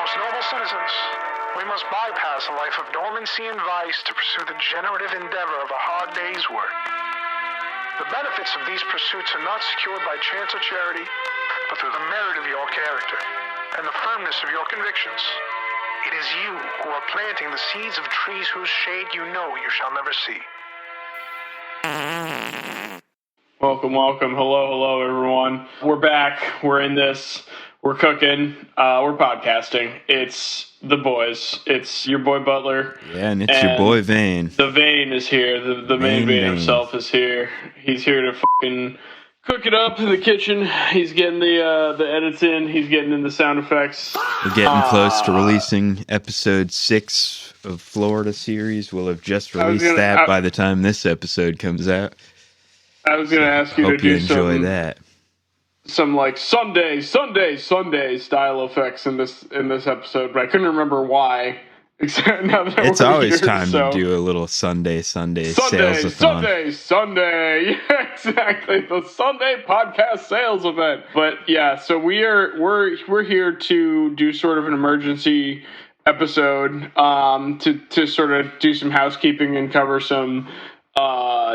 Most noble citizens, we must bypass a life of dormancy and vice to pursue the generative endeavor of a hard day's work. The benefits of these pursuits are not secured by chance or charity, but through the merit of your character and the firmness of your convictions. It is you who are planting the seeds of trees whose shade you know you shall never see. Welcome. Hello, everyone. We're back. We're in this. We're cooking. We're podcasting. It's the boys. It's your boy Butler. Yeah, and it's your boy Vane. The Vane is here. The main Vane himself is here. He's here to fucking cook it up in the kitchen. He's getting the edits in. He's getting in the sound effects. We're getting close to releasing episode 6 of Florida series. We'll have just released that by the time this episode comes out. I was going to ask you to do enjoy that. Some like Sunday style effects in this episode, but I couldn't remember why. Except now that it's always here, time to do a little Sunday sales-a-thon. Sunday. Yeah, exactly. The Sunday podcast sales event. But yeah, so we're here to do sort of an emergency episode to sort of do some housekeeping and cover some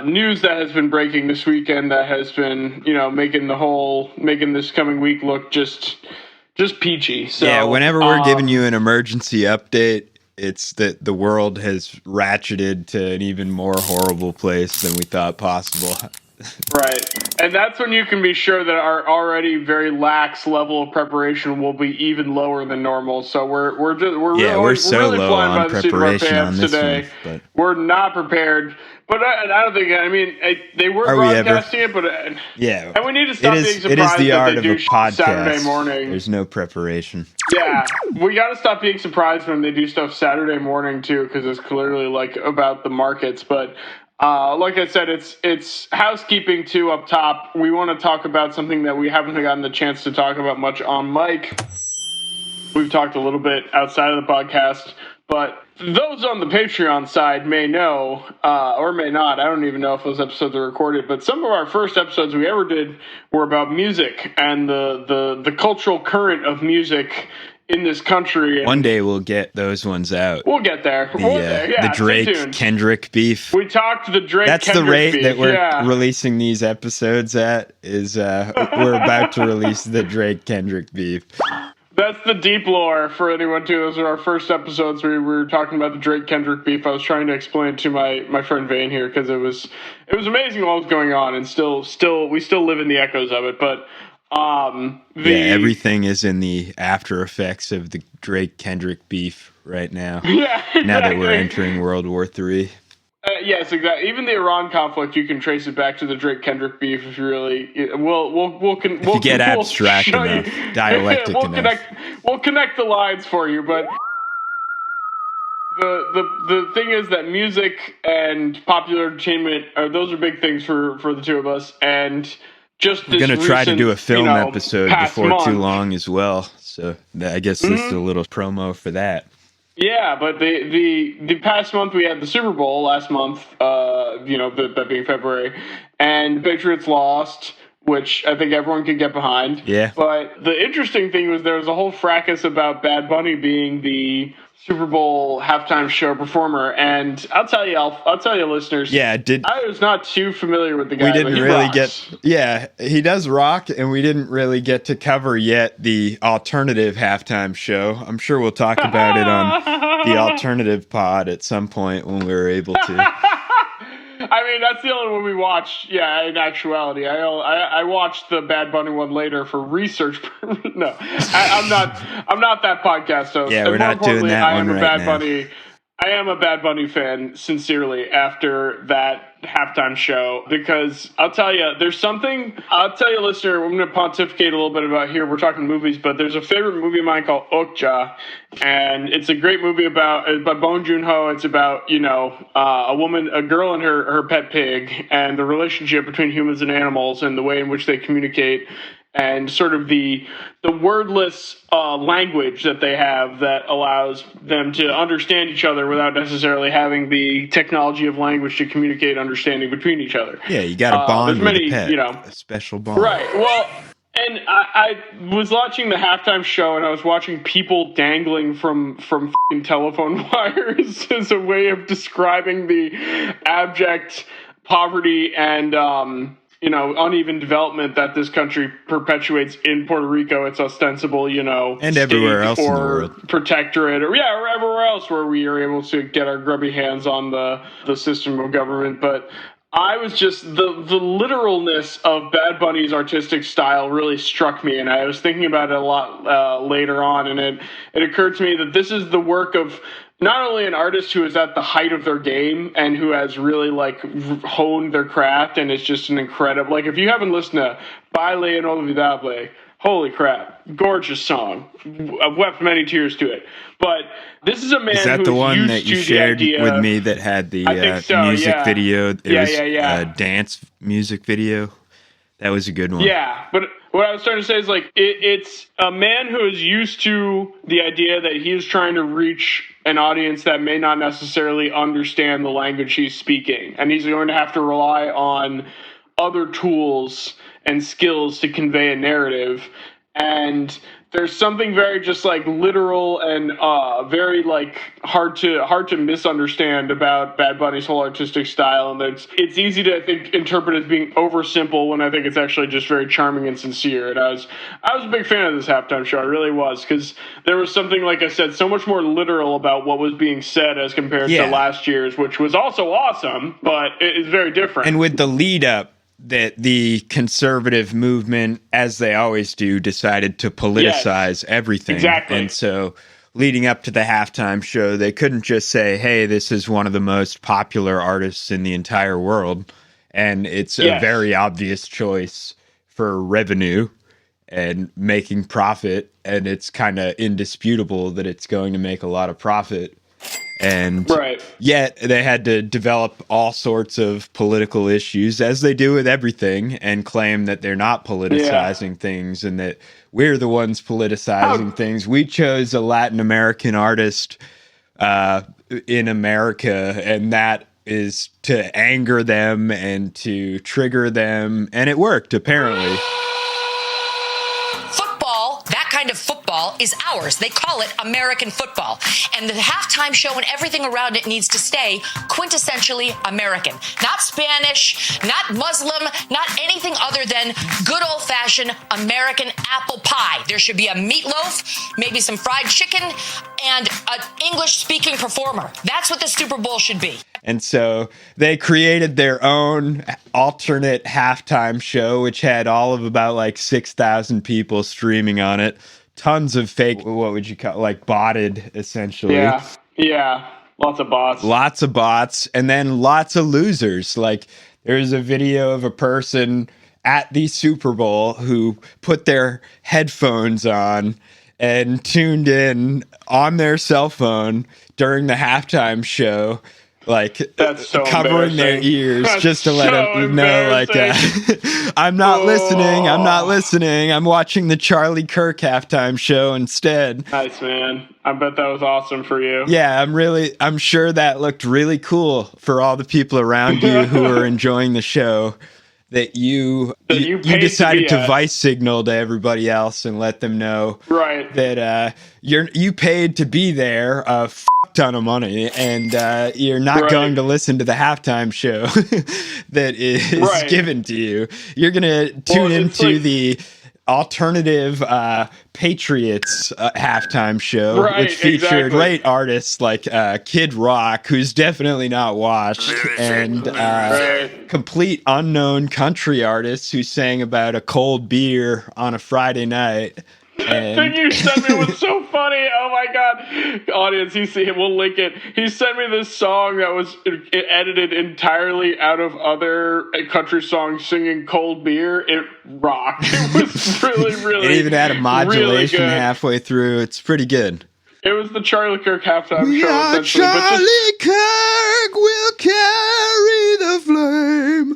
news that has been breaking this weekend that has been, making this coming week look just peachy. So yeah, whenever we're giving you an emergency update, it's that the world has ratcheted to an even more horrible place than we thought possible. Right. And that's when you can be sure that our already very lax level of prepreration will be even lower than normal. So we're really low flying on by the seat of our preparation on pants this today. one, but we're not prepared. But I don't think. I mean, they were broadcasting it, but yeah, and we need to stop being surprised it is the art that of they a do podcast. Saturday morning. There's no preparation. Yeah, we got to stop being surprised when they do stuff Saturday morning too, because it's clearly like about the markets. But like I said, it's housekeeping too up top. We want to talk about something that we haven't gotten the chance to talk about much on mic. We've talked a little bit outside of the podcast, but those on the Patreon side may know, or may not. I don't even know if those episodes are recorded, but some of our first episodes we ever did were about music and the cultural current of music in this country. One day we'll get those ones out. We'll get there. The Drake-Kendrick beef. We talked the Drake-Kendrick beef. That's the rate that we're releasing these episodes at, is we're about to release the Drake-Kendrick beef. That's the deep lore for anyone, too. Those are our first episodes where we were talking about the Drake-Kendrick beef. I was trying to explain to my friend Vane here, because it was amazing what was going on, and we still live in the echoes of it. But everything is in the after effects of the Drake-Kendrick beef right now. Yeah, exactly. Now that we're entering World War III. Yes, exactly. Even the Iran conflict, you can trace it back to the Drake-Kendrick beef if you really. We'll get abstract enough, dialectic enough. We'll connect the lines for you, but the thing is that music and popular entertainment those are big things for the two of us, and just we're going to try to do a film episode before too long as well. So I guess this is a little promo for that. Yeah, but the past month we had the Super Bowl last month, that being February, and the Patriots lost, which I think everyone could get behind. Yeah. But the interesting thing was there was a whole fracas about Bad Bunny being the Super Bowl halftime show performer, and I'll tell you, listeners. Yeah, I was not too familiar with the guy. We didn't really rocks. he does rock, and we didn't really get to cover yet the alternative halftime show. I'm sure we'll talk about it on the alternative pod at some point when we're able to. I mean, that's the only one we watched. Yeah, in actuality, I watched the Bad Bunny one later for research. No, I'm not that podcast host. Yeah, we're not doing that one right now. I am a Bad Bunny fan, sincerely, after that halftime show, because I'll tell you, listener, I'm going to pontificate a little bit about here. We're talking movies, but there's a favorite movie of mine called Okja, and it's a great movie by Bong Joon. It's about, a girl and her pet pig, and the relationship between humans and animals, and the way in which they communicate, and sort of the wordless language that they have that allows them to understand each other without necessarily having the technology of language to communicate understanding between each other. Yeah, you got to bond with a pet, a special bond. Right. Well, And I was watching the halftime show, and I was watching people dangling from f***ing telephone wires as a way of describing the abject poverty and uneven development that this country perpetuates in Puerto Rico. It's ostensible, and everywhere else in the world, protectorate, or everywhere else where we are able to get our grubby hands on the system of government. But I was just the literalness of Bad Bunny's artistic style really struck me, and I was thinking about it a lot later on, and it occurred to me that this is the work of not only an artist who is at the height of their game and who has really honed their craft, and it's just an incredible, if you haven't listened to Baile and Inolvidable, holy crap, gorgeous song. I've wept many tears to it. But this is a man. Is that the one that you shared with me that had the music video? It was dance music video. That was a good one. Yeah, but what I was trying to say is it's a man who is used to the idea that he is trying to reach an audience that may not necessarily understand the language he's speaking, and he's going to have to rely on other tools and skills to convey a narrative. And there's something very just literal and very hard to misunderstand about Bad Bunny's whole artistic style, and it's easy to, I think, interpret as being oversimple when I think it's actually just very charming and sincere. And I was a big fan of this halftime show. I really was, because there was something, like I said, so much more literal about what was being said as compared to last year's, which was also awesome, but it is very different. And with the lead up, that the conservative movement, as they always do, decided to politicize everything. Exactly. And so leading up to the halftime show, they couldn't just say, hey, this is one of the most popular artists in the entire world, and it's a very obvious choice for revenue and making profit, and it's kind of indisputable that it's going to make a lot of profit. And yet they had to develop all sorts of political issues, as they do with everything, and claim that they're not politicizing things and that we're the ones politicizing things. We chose a Latin American artist in America, and that is to anger them and to trigger them. And it worked, apparently. Kind of football is ours. They call it American football. And the halftime show and everything around it needs to stay quintessentially American. Not Spanish, not Muslim, not anything other than good old-fashioned American apple pie. There should be a meatloaf, maybe some fried chicken, and an English-speaking performer. That's what the Super Bowl should be. And so they created their own alternate halftime show, which had all of about 6,000 people streaming on it. Tons of fake, what would you call botted, essentially. Yeah. Lots of bots. Lots of bots. And then lots of losers. There's a video of a person at the Super Bowl who put their headphones on and tuned in on their cell phone during the halftime show. That's so covering their ears just to let them know, I'm not listening. I'm watching the Charlie Kirk halftime show instead. Nice, man. I bet that was awesome for you. Yeah, I'm sure that looked really cool for all the people around you who are enjoying the show. That you decided to vice signal to everybody else and let them know that you paid to be there a ton of money, and you're not going to listen to the halftime show that is given to you. You're going to tune into the alternative Patriots halftime show, which featured great artists like Kid Rock, who's definitely not washed, and complete unknown country artists who sang about a cold beer on a Friday night. The thing you sent me was so funny. Oh my god, audience, we'll link it. He sent me this song that was edited entirely out of other country songs singing cold beer. It rocked. It was really it even had a modulation halfway through. It's pretty good. It was the Charlie Kirk halftime We show, are essentially. Charlie Kirk will carry the flame.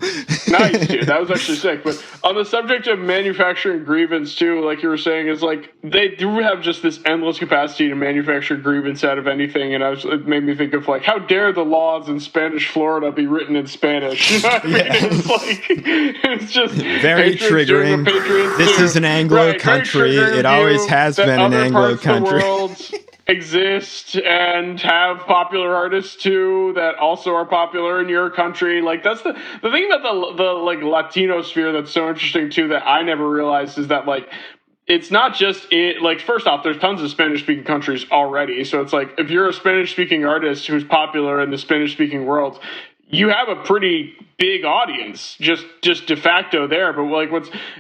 Nice, dude. That was actually sick. But on the subject of manufacturing grievance, too, like you were saying, is like they do have just this endless capacity to manufacture grievance out of anything. And it made me think of like, how dare the laws in Spanish Florida be written in Spanish? You know what I mean? It's like, it's just very triggering. This is an Anglo country. It always has been an Anglo country. Exist and have popular artists too that also are popular in your country. Like that's the thing about the like Latino sphere that's so interesting too that I never realized is that like it's not just like first off there's tons of Spanish speaking countries already, so it's like if you're a Spanish speaking artist who's popular in the Spanish speaking world, you have a pretty big audience just de facto there. But like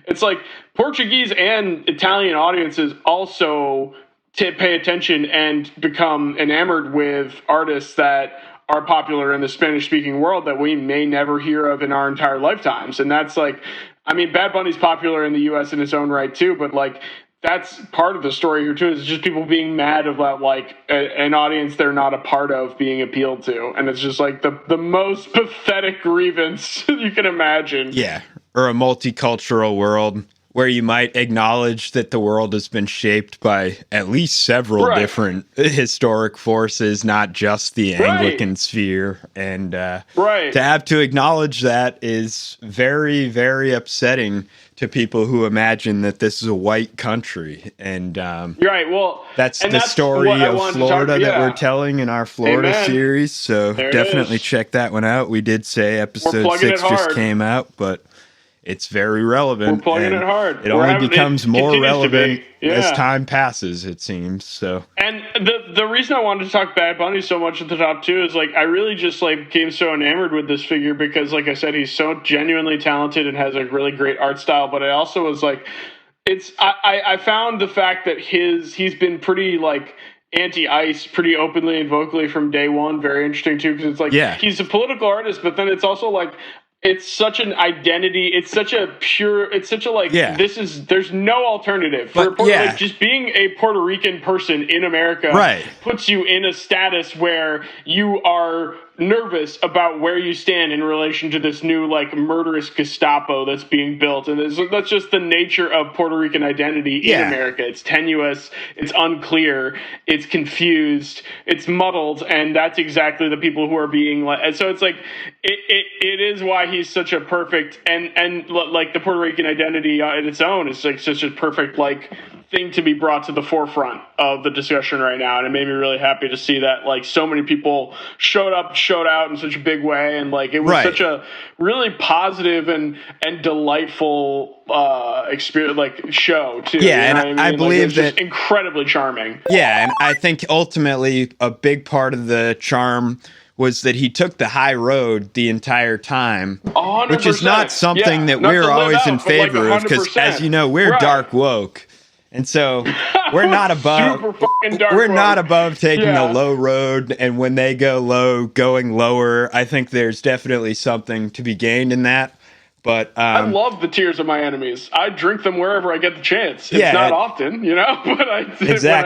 it's like Portuguese and Italian audiences also to pay attention and become enamored with artists that are popular in the Spanish-speaking world that we may never hear of in our entire lifetimes. And that's like, I mean, Bad Bunny's popular in the U.S. in its own right too, but like that's part of the story here too. Is just people being mad about like an audience they're not a part of being appealed to, and it's just like the most pathetic grievance you can imagine. Yeah, or a multicultural world where you might acknowledge that the world has been shaped by at least several different historic forces, not just the Anglican sphere. And to have to acknowledge that is very, very upsetting to people who imagine that this is a white country. And that's the story of Florida that we're telling in our Florida series. So definitely check that one out. We did say episode 6 just came out, but it's very relevant. We're plugging it hard. It only becomes more relevant as time passes, it seems. So, and the reason I wanted to talk Bad Bunny so much at the top too is like I really just like became so enamored with this figure because, like I said, he's so genuinely talented and has a really great art style. But I also was like, I found the fact that he's been pretty like anti-ICE pretty openly and vocally from day one very interesting too, because it's like he's a political artist, but then it's also like it's such an identity. It's such a there's no alternative for like just being a Puerto Rican person in America puts you in a status where you are nervous about where you stand in relation to this new like murderous Gestapo that's being built, and that's just the nature of Puerto Rican identity in America. It's tenuous, it's unclear, it's confused, it's muddled, and that's exactly the people who are being like. And so it's like it is why he's such a perfect and like the Puerto Rican identity in its own is like such a perfect like thing to be brought to the forefront of the discussion right now, and it made me really happy to see that like so many people showed out in such a big way, and like it was such a really positive and delightful experience, like show too. I believe that incredibly charming. And I think ultimately a big part of the charm was that he took the high road the entire time, 100%. which is not something that we're always in favor of, because as you know, we're dark woke. And so we're not above taking a low road, and when they go low, going lower. I think there's definitely something to be gained in that. But I love the tears of my enemies. I drink them wherever I get the chance. It's not often, you know, but when I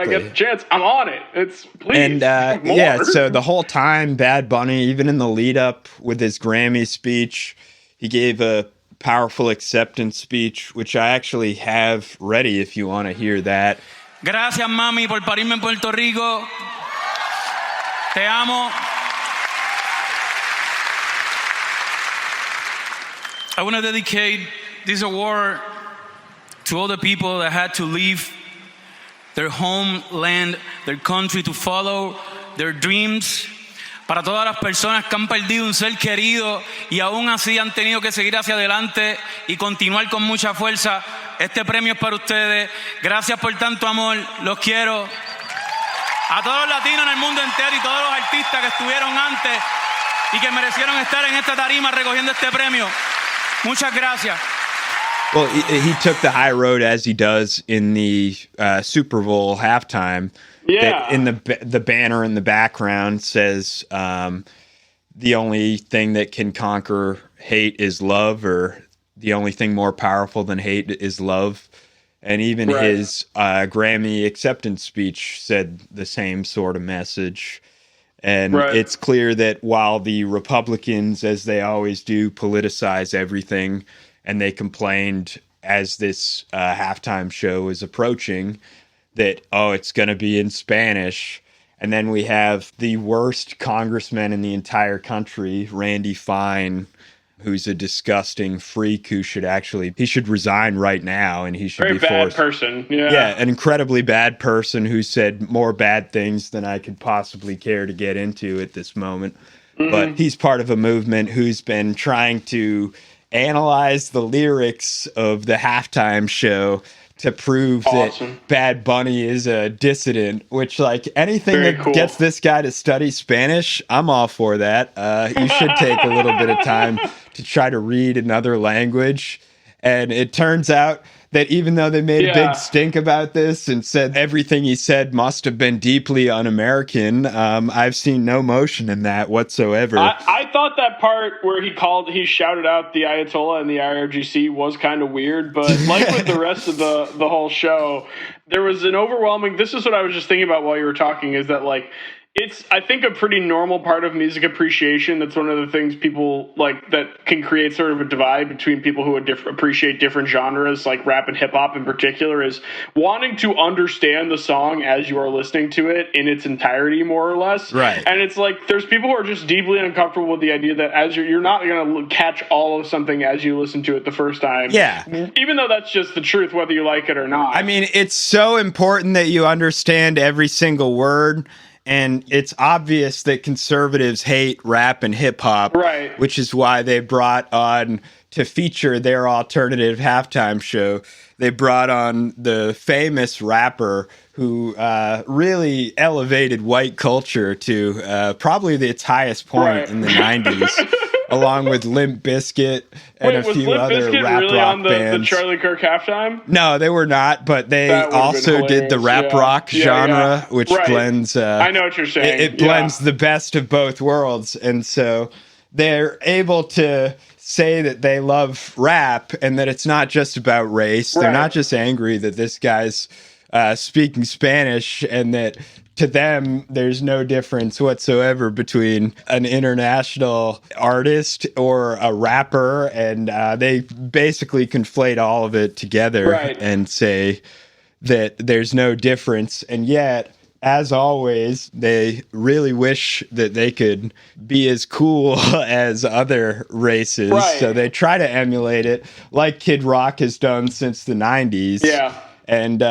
get the chance, I'm on it. It's please. And so the whole time, Bad Bunny, even in the lead up with his Grammy speech, he gave a powerful acceptance speech, which I actually have ready if you want to hear that. Gracias, mami, por parirme en Puerto Rico. Te amo. I want to dedicate this award to all the people that had to leave their homeland, their country, to follow their dreams. Para todas las personas que han perdido un ser querido y aún así han tenido que seguir hacia adelante y continuar con mucha fuerza, este premio es para ustedes. Gracias por tanto amor, los quiero. A todos los latinos en el mundo entero y todos los artistas que estuvieron antes y que merecieron estar en esta tarima recogiendo este premio. Muchas gracias. Well, he took the high road as he does in the Super Bowl halftime. That in the banner in the background says the only thing that can conquer hate is love, or the only thing more powerful than hate is love. And even his Grammy acceptance speech said the same sort of message. And it's clear that while the Republicans, as they always do, politicize everything, and they complained as this halftime show is approaching that, oh, it's going to be in Spanish. And then we have the worst congressman in the entire country, Randy Fine, who's a disgusting freak who should resign right now, and he should be forced. Very bad person, yeah, an incredibly bad person who said more bad things than I could possibly care to get into at this moment. Mm-hmm. But he's part of a movement who's been trying to analyze the lyrics of the halftime show to prove that Bad Bunny is a dissident, which, like, anything gets this guy to study Spanish, I'm all for that. You should take a little bit of time to try to read another language. And it turns out that even though they made a big stink about this and said everything he said must have been deeply un-American, I've seen no motion in that whatsoever. I thought that part where he shouted out the Ayatollah and the IRGC was kind of weird, but like with the rest of the whole show, there was an overwhelming, this is what I was just thinking about while you were talking, is that, like, it's, I think, a pretty normal part of music appreciation. That's one of the things people like that can create sort of a divide between people who appreciate different genres, like rap and hip hop in particular, is wanting to understand the song as you are listening to it in its entirety, more or less. Right. And it's like there's people who are just deeply uncomfortable with the idea that as you're not going to catch all of something as you listen to it the first time. Yeah. Even though that's just the truth, whether you like it or not. I mean, it's so important that you understand every single word. And it's obvious that conservatives hate rap and hip hop, right? Which is why they brought on, to feature their alternative halftime show, they brought on the famous rapper who really elevated white culture to probably its highest point in the 90s. Along with Limp Bizkit and a few other rap really rock on bands. The Charlie Kirk halftime? No, they were not, but they also did the rap rock genre, which blends. I know what you're saying. It blends the best of both worlds, and so they're able to say that they love rap and that it's not just about race. They're not just angry that this guy's speaking Spanish, and that to them, there's no difference whatsoever between an international artist or a rapper, and they basically conflate all of it together and say that there's no difference. And yet, as always, they really wish that they could be as cool as other races. So they try to emulate it, like Kid Rock has done since the 90s. Yeah. And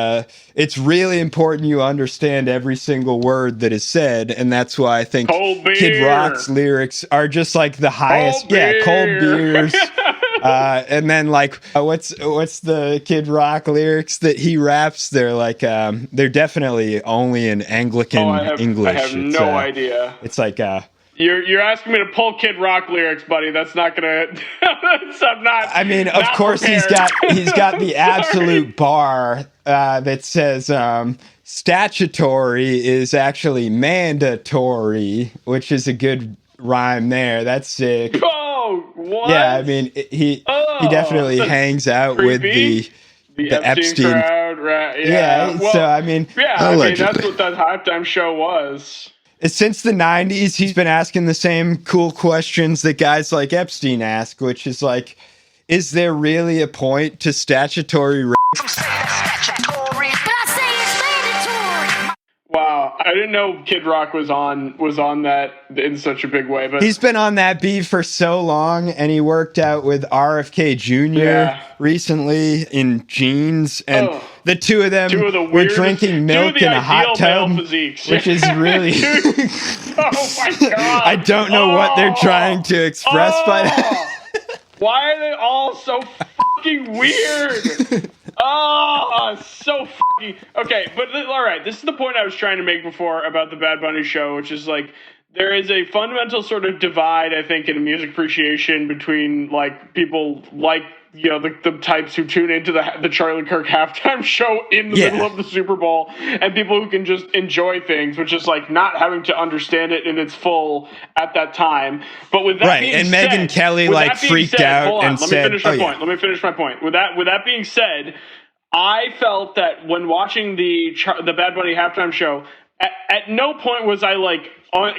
it's really important you understand every single word that is said, and that's why I think Kid Rock's lyrics are just like the highest. Cold beers. And then like what's the Kid Rock lyrics that he raps? They're like they're definitely only in Anglican English. I have no idea. It's like You're asking me to pull Kid Rock lyrics, buddy. That's not gonna. I'm not. I mean, of course, prepared. he's got the absolute bar that says statutory is actually mandatory, which is a good rhyme there. That's sick. Oh, what? Yeah, I mean, he definitely hangs out with the Epstein crowd, right? Yeah. Well, so I mean, I mean, that's what that halftime show was. Since the 90s, he's been asking the same cool questions that guys like Epstein ask, which is like, is there really a point to statutory rape? Wow, I didn't know Kid Rock was on that in such a big way. But he's been on that beat for so long, and he worked out with RFK Jr. Recently in jeans, and the two of them were drinking milk in a hot tub, which is really. Oh my god! I don't know what they're trying to express by that. Why are they all so fucking weird? Oh, so fucking... Okay, but all right, this is the point I was trying to make before about the Bad Bunny show, which is like, there is a fundamental sort of divide, I think, in music appreciation between, like, people like, you know, the types who tune into the Charlie Kirk halftime show in the middle of the Super Bowl, and people who can just enjoy things, which is like not having to understand it in its full at that time. But with that being and said, Megyn Kelly like freaked out and said, Let me finish my point. With that being said, I felt that when watching the Bad Bunny halftime show, at no point was I like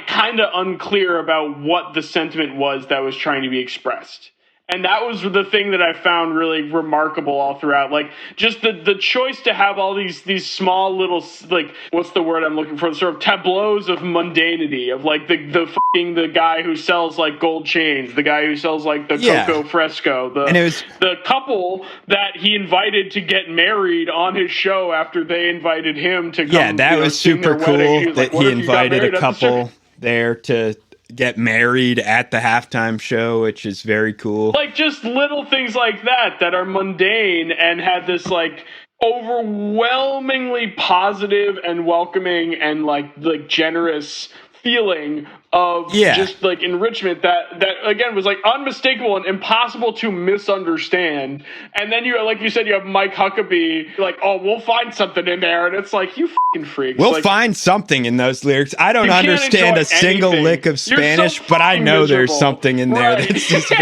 kind of unclear about what the sentiment was that was trying to be expressed. And that was the thing that I found really remarkable all throughout. Like, just the choice to have all these small little, like, what's the word I'm looking for? Sort of tableaus of mundanity, of like the guy who sells like gold chains, the guy who sells like the Coco Fresco, the couple that he invited to get married on his show after they invited him to come. Yeah, that was super cool that he invited a couple there to get married at the halftime show, which is very cool. Like, just little things like that are mundane and had this like overwhelmingly positive and welcoming and like generous feeling of just like enrichment that again was like unmistakable and impossible to misunderstand. And then you, like you said, you have Mike Huckabee like, oh, we'll find something in there, and it's like, you fucking freaks. We'll like, find something in those lyrics. I don't understand a single lick of Spanish, but I know there's something in there that's just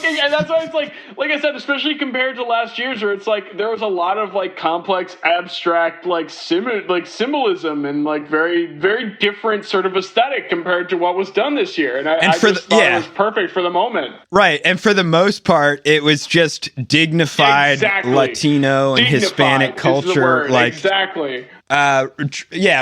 and that's why it's like I said, especially compared to last year's, where it's like there was a lot of like complex, abstract, like symbolism and like very, very different sort of aesthetic compared to what was done this year. And I just thought it was perfect for the moment. Right, and for the most part, it was just dignified Latino and Hispanic culture, like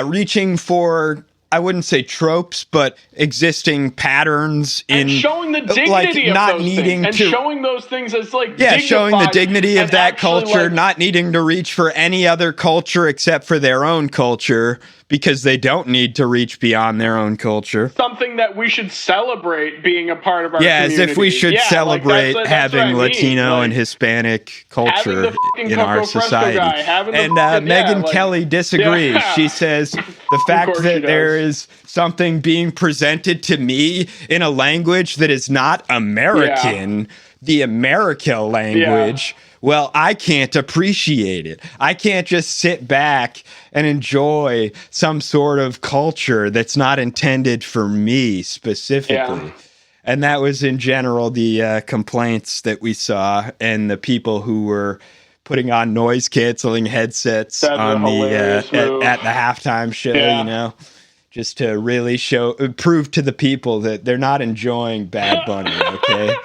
reaching for, I wouldn't say tropes, but existing patterns in, and showing the dignity of not those needing things, to, and showing those things as like showing the dignity of that culture, like, not needing to reach for any other culture except for their own culture, because they don't need to reach beyond their own culture. Something that we should celebrate being a part of our community. As if we should celebrate having Latino and Hispanic culture in our society. And Megyn Kelly disagrees. She says the fact that there is something being presented to me in a language that is not American, the America language, well, I can't appreciate it. I can't just sit back and enjoy some sort of culture that's not intended for me specifically. Yeah. And that was in general the complaints that we saw, and the people who were putting on noise canceling headsets on the at the halftime show, you know, just to really prove to the people that they're not enjoying Bad Bunny, okay?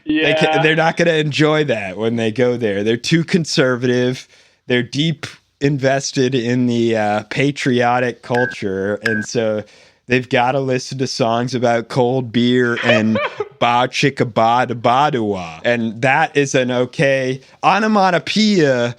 They're not going to enjoy that when they go there. They're too conservative. They're deep invested in the patriotic culture, and so they've got to listen to songs about cold beer and ba chicka ba da ba da, and that is an okay. Onomatopoeia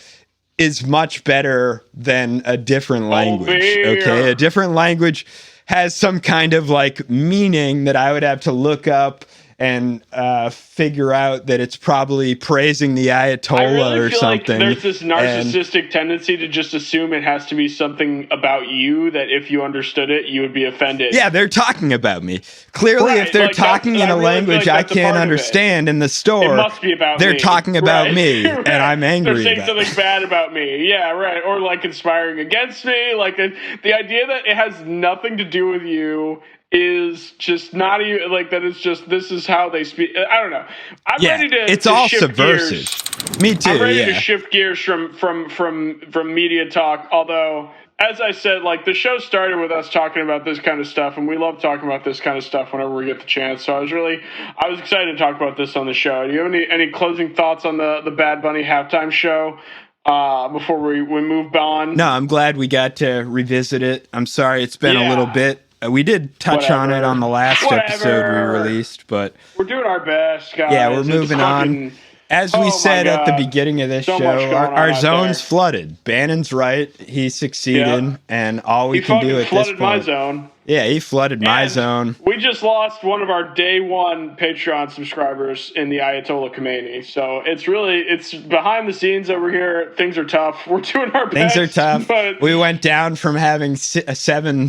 is much better than a different language. Okay, a different language has some kind of like meaning that I would have to look up and figure out that it's probably praising the Ayatollah or something. Like there's this narcissistic tendency to just assume it has to be something about you, that if you understood it, you would be offended. Yeah, they're talking about me. Clearly, if they're talking in a language I can't understand in the store, it must be about they're me. Talking about me, and I'm angry. They're saying something bad about me. Yeah, right. Or like conspiring against me. Like the idea that it has nothing to do with you is just not even like that. It's just, this is how they speak. I don't know. I'm ready to. It's to all shift subversive. Gears. Me too. I'm ready to shift gears from media talk. Although, as I said, like the show started with us talking about this kind of stuff, and we love talking about this kind of stuff whenever we get the chance. So I was excited to talk about this on the show. Do you have any closing thoughts on the Bad Bunny halftime show? Before we move on. No, I'm glad we got to revisit it. I'm sorry it's been a little bit. We did touch on it on the last episode we released, but we're doing our best, guys. Yeah, we're moving on. As we said at the beginning of this show, our zone's flooded. Bannon's right. He succeeded, and all we can do at this point. He flooded my zone. Yeah, he flooded my zone. We just lost one of our day one Patreon subscribers in the Ayatollah Khomeini. So it's behind the scenes over here. Things are tough. We're doing our best. Things are tough. But we went down from having 7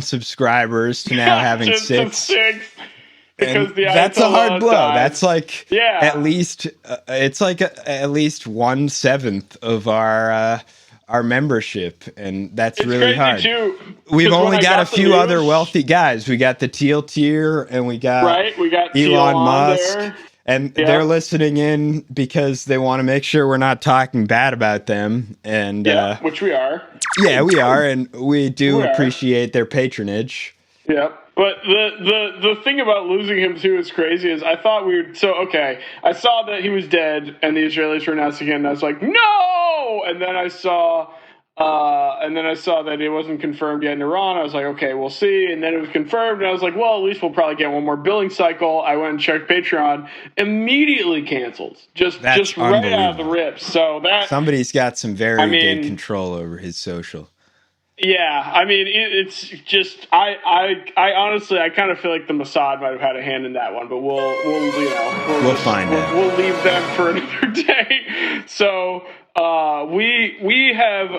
subsibers to now having 6. Because that's a hard blow. Died. That's like at least it's like at least 1/7 of our membership, and that's really hard. Too, we've only got a few other wealthy guys. We got the Teal Tier, and we got Elon Musk. And they're listening in because they want to make sure we're not talking bad about them. And which we are. Yeah, we are, and we do appreciate their patronage. Yeah. But the thing about losing him too is crazy is I thought I saw that he was dead and the Israelis were announcing it, and I was like, no! And then I saw that it wasn't confirmed yet in Iran. I was like, okay, we'll see. And then it was confirmed, and I was like, well, at least we'll probably get one more billing cycle. I went and checked Patreon, immediately canceled, just right out of the rip. So that somebody's got some very good control over his social. Yeah, I mean, it's just I honestly I kind of feel like the Mossad might have had a hand in that one, but we'll find out. We'll leave them for another day. So we have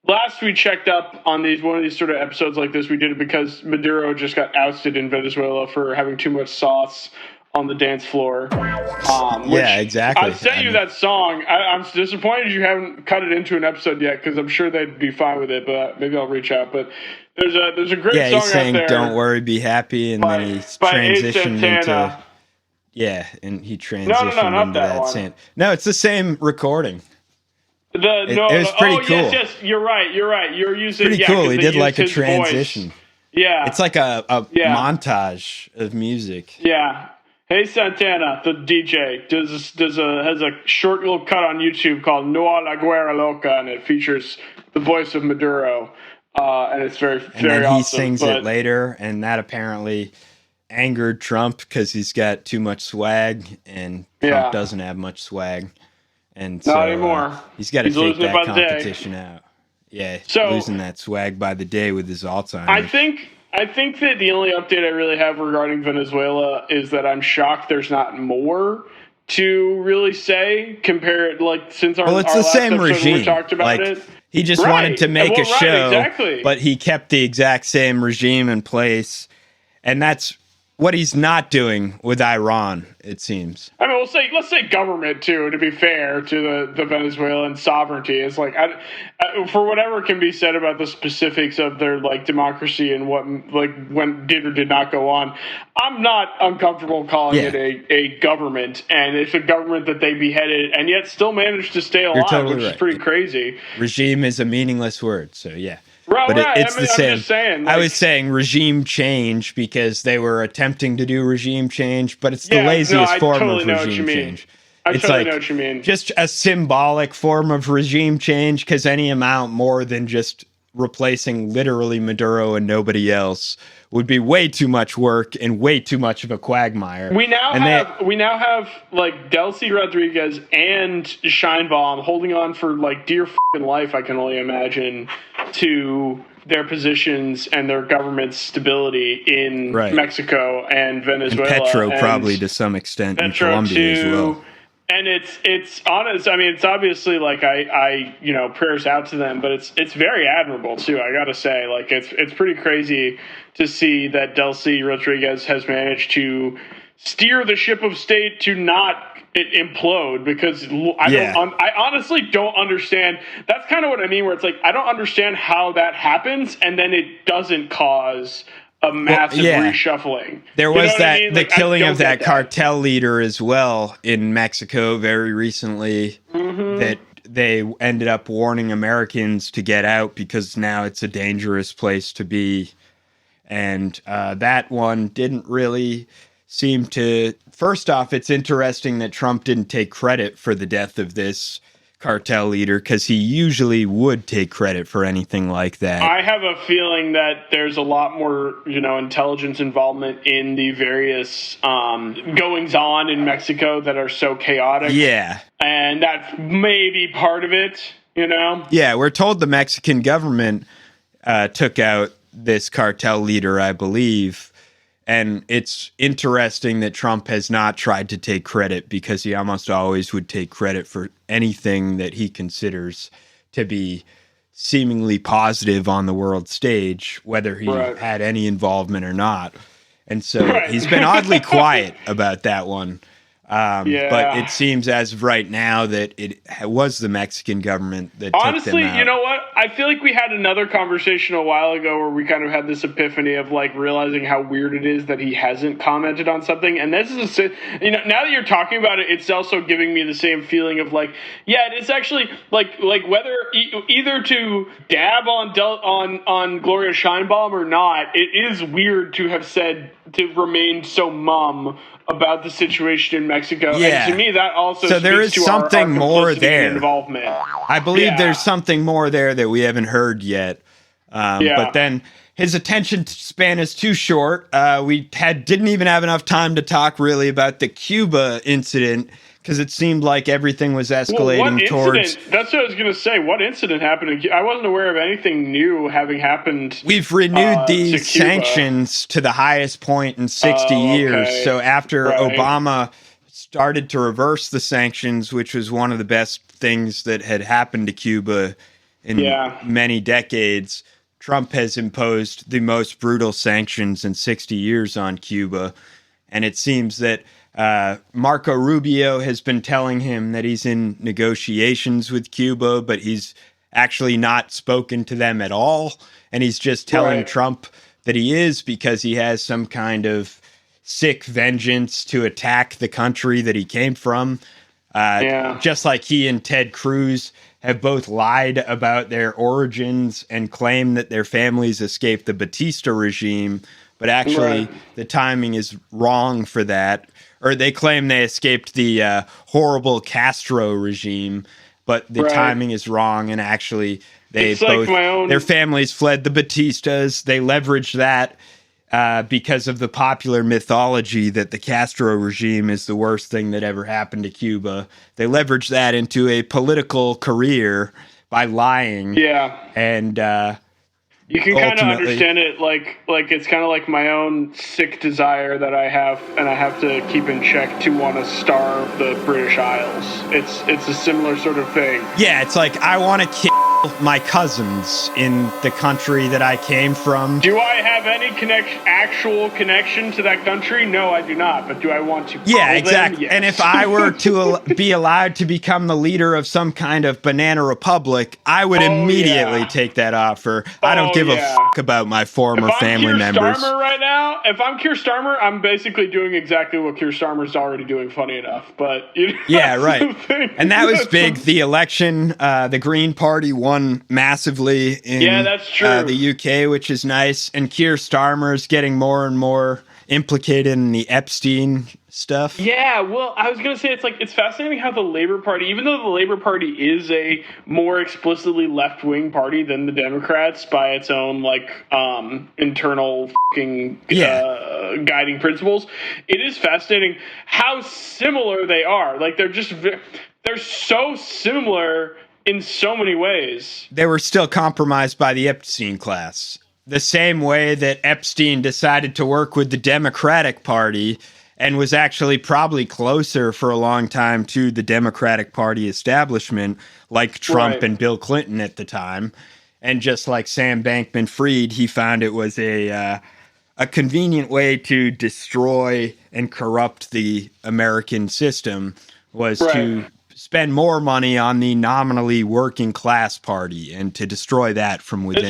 last we checked up on one of these sort of episodes like this. We did it because Maduro just got ousted in Venezuela for having too much sauce on the dance floor. Yeah, exactly. I sent you that song. I'm disappointed you haven't cut it into an episode yet, because I'm sure they'd be fine with it, but maybe I'll reach out. But there's a great song he's saying, out there. "Don't worry, be happy," and then he's transitioned into... Yeah, and he transitioned into that scene. No, it's the same recording. It was pretty cool. Yes, you're right. You're using... Pretty cool. He did like a transition. Voice. Yeah. It's like a montage of music. Yeah. Hey Santana, the DJ, has a short little cut on YouTube called No a la Guerra Loca, and it features the voice of Maduro, and it's very awesome. And then he sings it later, and that apparently angered Trump because he's got too much swag, and Trump doesn't have much swag, and so not anymore. He's got to take that competition out. Yeah, losing that swag by the day with his Alzheimer's. I think that the only update I really have regarding Venezuela is that I'm shocked there's not more to really say since our it's the last same episode regime. We talked about it. He just wanted to make a show, but he kept the exact same regime in place, and that's what he's not doing with Iran, it seems. I mean, let's say government too. To be fair to the Venezuelan sovereignty, it's like for whatever can be said about the specifics of their democracy and what when did or did not go on. I'm not uncomfortable calling it a government, and it's a government that they beheaded and yet still managed to stay alive, which is pretty crazy. Regime is a meaningless word, so yeah. It's the same. I'm just saying, I was saying regime change because they were attempting to do regime change, but it's the laziest form of regime change. I totally know what you mean. Just a symbolic form of regime change, because any amount more than just replacing literally Maduro and nobody else would be way too much work and way too much of a quagmire. We now have Delcy Rodriguez and Scheinbaum holding on for dear f***ing life, I can only imagine, to their positions and their government's stability in Mexico and Venezuela. And Petro probably to some extent in Colombia as well. And it's honest. I mean, it's obviously I prayers out to them, but it's very admirable too. I gotta say, it's pretty crazy to see that Delcy Rodriguez has managed to steer the ship of state to not implode, because I honestly don't understand. That's kind of what I mean, where it's I don't understand how that happens, and then it doesn't cause a massive reshuffling. There was the killing of that cartel leader as well in Mexico very recently, that they ended up warning Americans to get out because now it's a dangerous place to be. And that one didn't really seem to... First off, it's interesting that Trump didn't take credit for the death of this cartel leader, because he usually would take credit for anything like that. I have a feeling that there's a lot more, intelligence involvement in the various goings on in Mexico that are so chaotic. Yeah. And that's maybe part of it, Yeah, we're told the Mexican government took out this cartel leader, I believe. And it's interesting that Trump has not tried to take credit, because he almost always would take credit for anything that he considers to be seemingly positive on the world stage, whether he had any involvement or not. And so he's been oddly quiet about that one. But it seems as of right now that it was the Mexican government that took them out. Honestly, you know what? I feel like we had another conversation a while ago where we kind of had this epiphany of like realizing how weird it is that he hasn't commented on something. And this is, now that you're talking about it, it's also giving me the same feeling of like, yeah, it's actually like whether either to dab on Gloria Steinbaum or not, it is weird to have said to remain so mum about the situation in Mexico. Yeah. And to me, that also so there is speaks to something our more complicity there. and involvement. I believe there's something more there that we haven't heard yet. But then his attention span is too short. We didn't even have enough time to talk really about the Cuba incident because it seemed like everything was escalating towards. That's what I was going to say. What incident happened? I wasn't aware of anything new having happened. We've renewed these sanctions to the highest point in 60 years. Okay. So after Obama started to reverse the sanctions, which was one of the best things that had happened to Cuba in many decades, Trump has imposed the most brutal sanctions in 60 years on Cuba. And it seems that Marco Rubio has been telling him that he's in negotiations with Cuba, but he's actually not spoken to them at all. And he's just telling Trump that he is because he has some kind of sick vengeance to attack the country that he came from. Just like he and Ted Cruz have both lied about their origins and claim that their families escaped the Batista regime, but actually the timing is wrong for that. Or they claim they escaped the horrible Castro regime, but the timing is wrong, and actually they their families fled the Batistas. They leveraged that because of the popular mythology that the Castro regime is the worst thing that ever happened to Cuba. They leveraged that into a political career by lying. Yeah. And you can kind of understand it like it's kind of like my own sick desire that I have, and I have to keep in check to want to starve the British Isles. It's a similar sort of thing. Yeah, it's like I want to kill my cousins in the country that I came from. Do I have any actual connection to that country? No, I do not. But do I want to? Yeah, exactly. Yes. And if I were to be allowed to become the leader of some kind of banana republic, I would immediately take that offer. I don't give a fuck about my former family members. Starmer right now, if I'm Keir Starmer, I'm basically doing exactly what Keir Starmer's already doing. Funny enough, but yeah, right. And that was big. The election, the Green Party won massively in that's true. The UK, which is nice. And Keir Starmer's getting more and more implicated in the Epstein stuff. Yeah, well, I was going to say it's fascinating how the Labour Party, even though the Labour Party is a more explicitly left-wing party than the Democrats by its own internal guiding principles, it is fascinating how similar they are. Like they're so similar in so many ways. They were still compromised by the Epstein class. The same way that Epstein decided to work with the Democratic Party and was actually probably closer for a long time to the Democratic Party establishment, like Trump and Bill Clinton at the time. And just like Sam Bankman-Fried, he found it was a convenient way to destroy and corrupt the American system was to spend more money on the nominally working class party and to destroy that from within.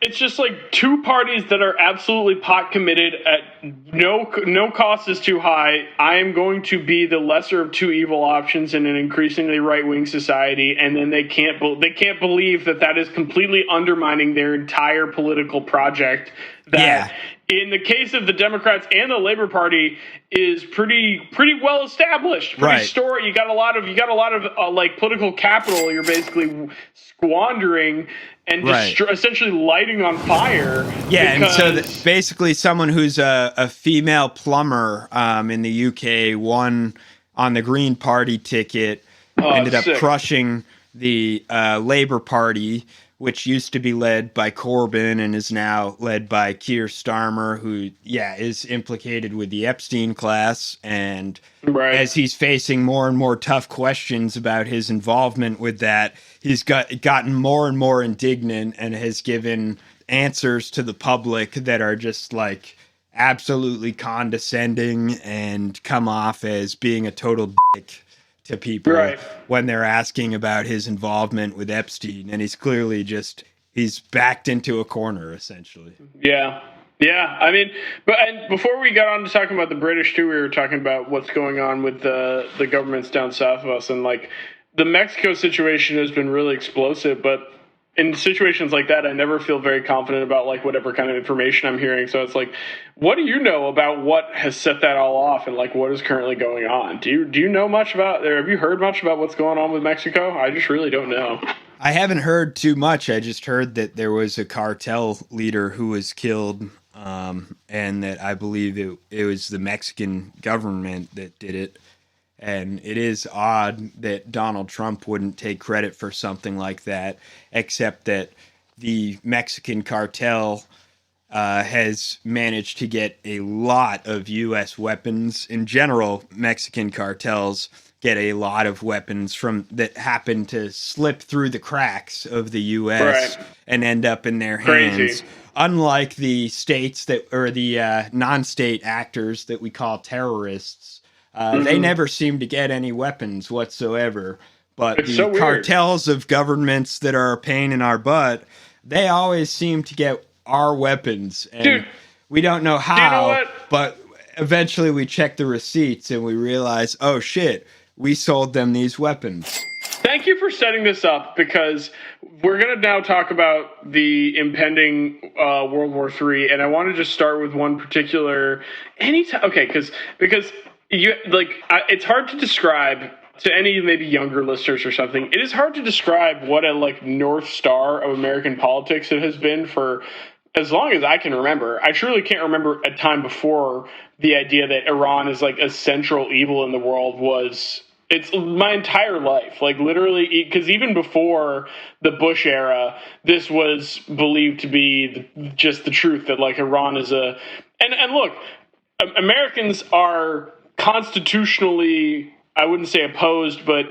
It's just like two parties that are absolutely pot committed at no cost is too high. I am going to be the lesser of two evil options in an increasingly right-wing society, and then they can't believe that is completely undermining their entire political project. In the case of the Democrats and the Labor Party, is pretty well established. You got a lot of political capital you're basically squandering and essentially lighting on fire. Yeah, and so basically someone who's a female plumber in the UK won on the Green Party ticket, ended up crushing the Labour Party, which used to be led by Corbyn and is now led by Keir Starmer, who, is implicated with the Epstein class. And as he's facing more and more tough questions about his involvement with that, he's gotten more and more indignant and has given answers to the public that are just absolutely condescending and come off as being a total dick to people when they're asking about his involvement with Epstein. And he's clearly he's backed into a corner, essentially. Yeah. Yeah, I mean, and before we got on to talking about the British too, we were talking about what's going on with the governments down south of us, and like the Mexico situation has been really explosive. But in situations like that, I never feel very confident about like whatever kind of information I'm hearing. So it's like, what do you know about what has set that all off, and like what is currently going on? Do you know much about, or have you heard much about what's going on with Mexico? I just really don't know. I haven't heard too much. I just heard that there was a cartel leader who was killed. And that I believe it was the Mexican government that did it. And it is odd that Donald Trump wouldn't take credit for something like that, except that the Mexican cartel has managed to get a lot of U.S. weapons. In general, Mexican cartels get a lot of weapons that happen to slip through the cracks of the U.S. and end up in their hands. Unlike the states or the non-state actors that we call terrorists, they never seem to get any weapons whatsoever. But it's the cartels of governments that are a pain in our butt, they always seem to get our weapons. And we don't know how, but eventually we check the receipts and we realize, oh shit, we sold them these weapons. Thank you for setting this up, because we're going to now talk about the impending World War III, and I want to just start with one particular because you it's hard to describe to any maybe younger listeners or something. It is hard to describe what a like North Star of American politics it has been for as long as I can remember. I truly can't remember a time before the idea that Iran is like a central evil in the world was. It's my entire life, like literally, because even before the Bush era, this was believed to be just the truth that like Iran is and look, Americans are constitutionally, I wouldn't say opposed, but